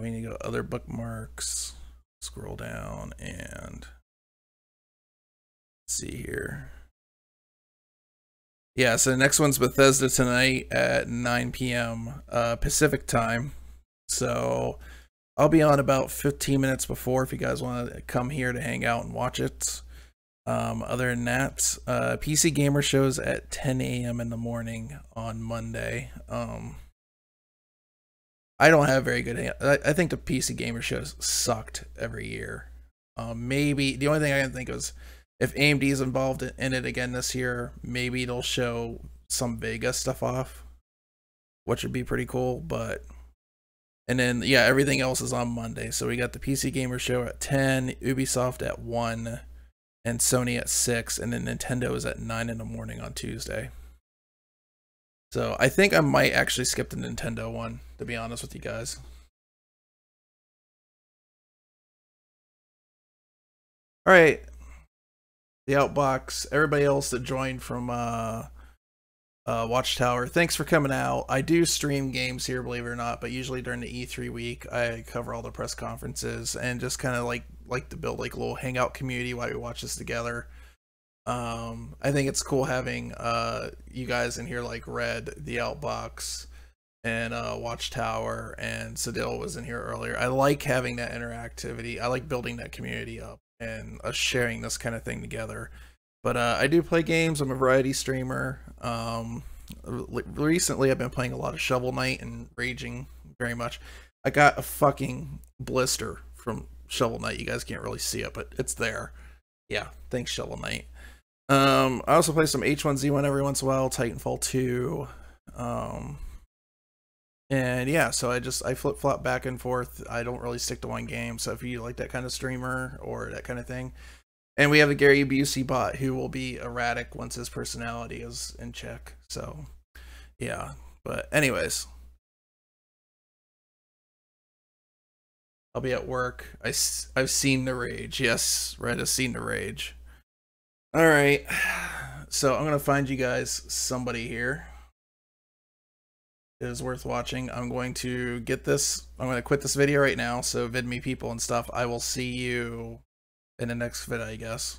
We need to go other bookmarks, scroll down, and see here. Yeah, so the next one's Bethesda tonight at 9 p.m. Pacific time. So I'll be on about 15 minutes before if you guys want to come here to hang out and watch it. Other than that, PC Gamer shows at 10 a.m. in the morning on Monday. I don't have very good. I think the PC Gamer shows sucked every year. Maybe the only thing I can think is if AMD is involved in it again this year, maybe it'll show some Vega stuff off, which would be pretty cool. But and then yeah, everything else is on Monday. So we got the PC Gamer show at 10, Ubisoft at 1, and Sony at 6, and then Nintendo is at 9 in the morning on Tuesday. So I think I might actually skip the Nintendo one, to be honest with you guys. All right, the Outbox, everybody else that joined from Watchtower, thanks for coming out. I do stream games here, believe it or not, but usually during the E3 week, I cover all the press conferences and just kind of like to build like a little hangout community while we watch this together. I think it's cool having you guys in here like Red, the Outbox, and Watchtower, and Sadil was in here earlier. I like having that interactivity. I like building that community up and us sharing this kind of thing together. But I do play games. I'm a variety streamer. Recently I've been playing a lot of Shovel Knight and raging very much. I got a fucking blister from Shovel Knight. You guys can't really see it, but it's there. Yeah, thanks Shovel Knight. I also play some H1Z1 every once in a while, Titanfall 2. And yeah, so I flip-flop back and forth. I don't really stick to one game. So if you like that kind of streamer or that kind of thing. And we have a Gary Busey bot who will be erratic once his personality is in check. So yeah, but anyways, I'll be at work. I've seen the rage. Yes, Red has seen the rage. All right, so I'm gonna find you guys somebody here. It is worth watching. I'm going to get this. I'm going to quit this video right now. So VidMe people and stuff, I will see you in the next video, I guess.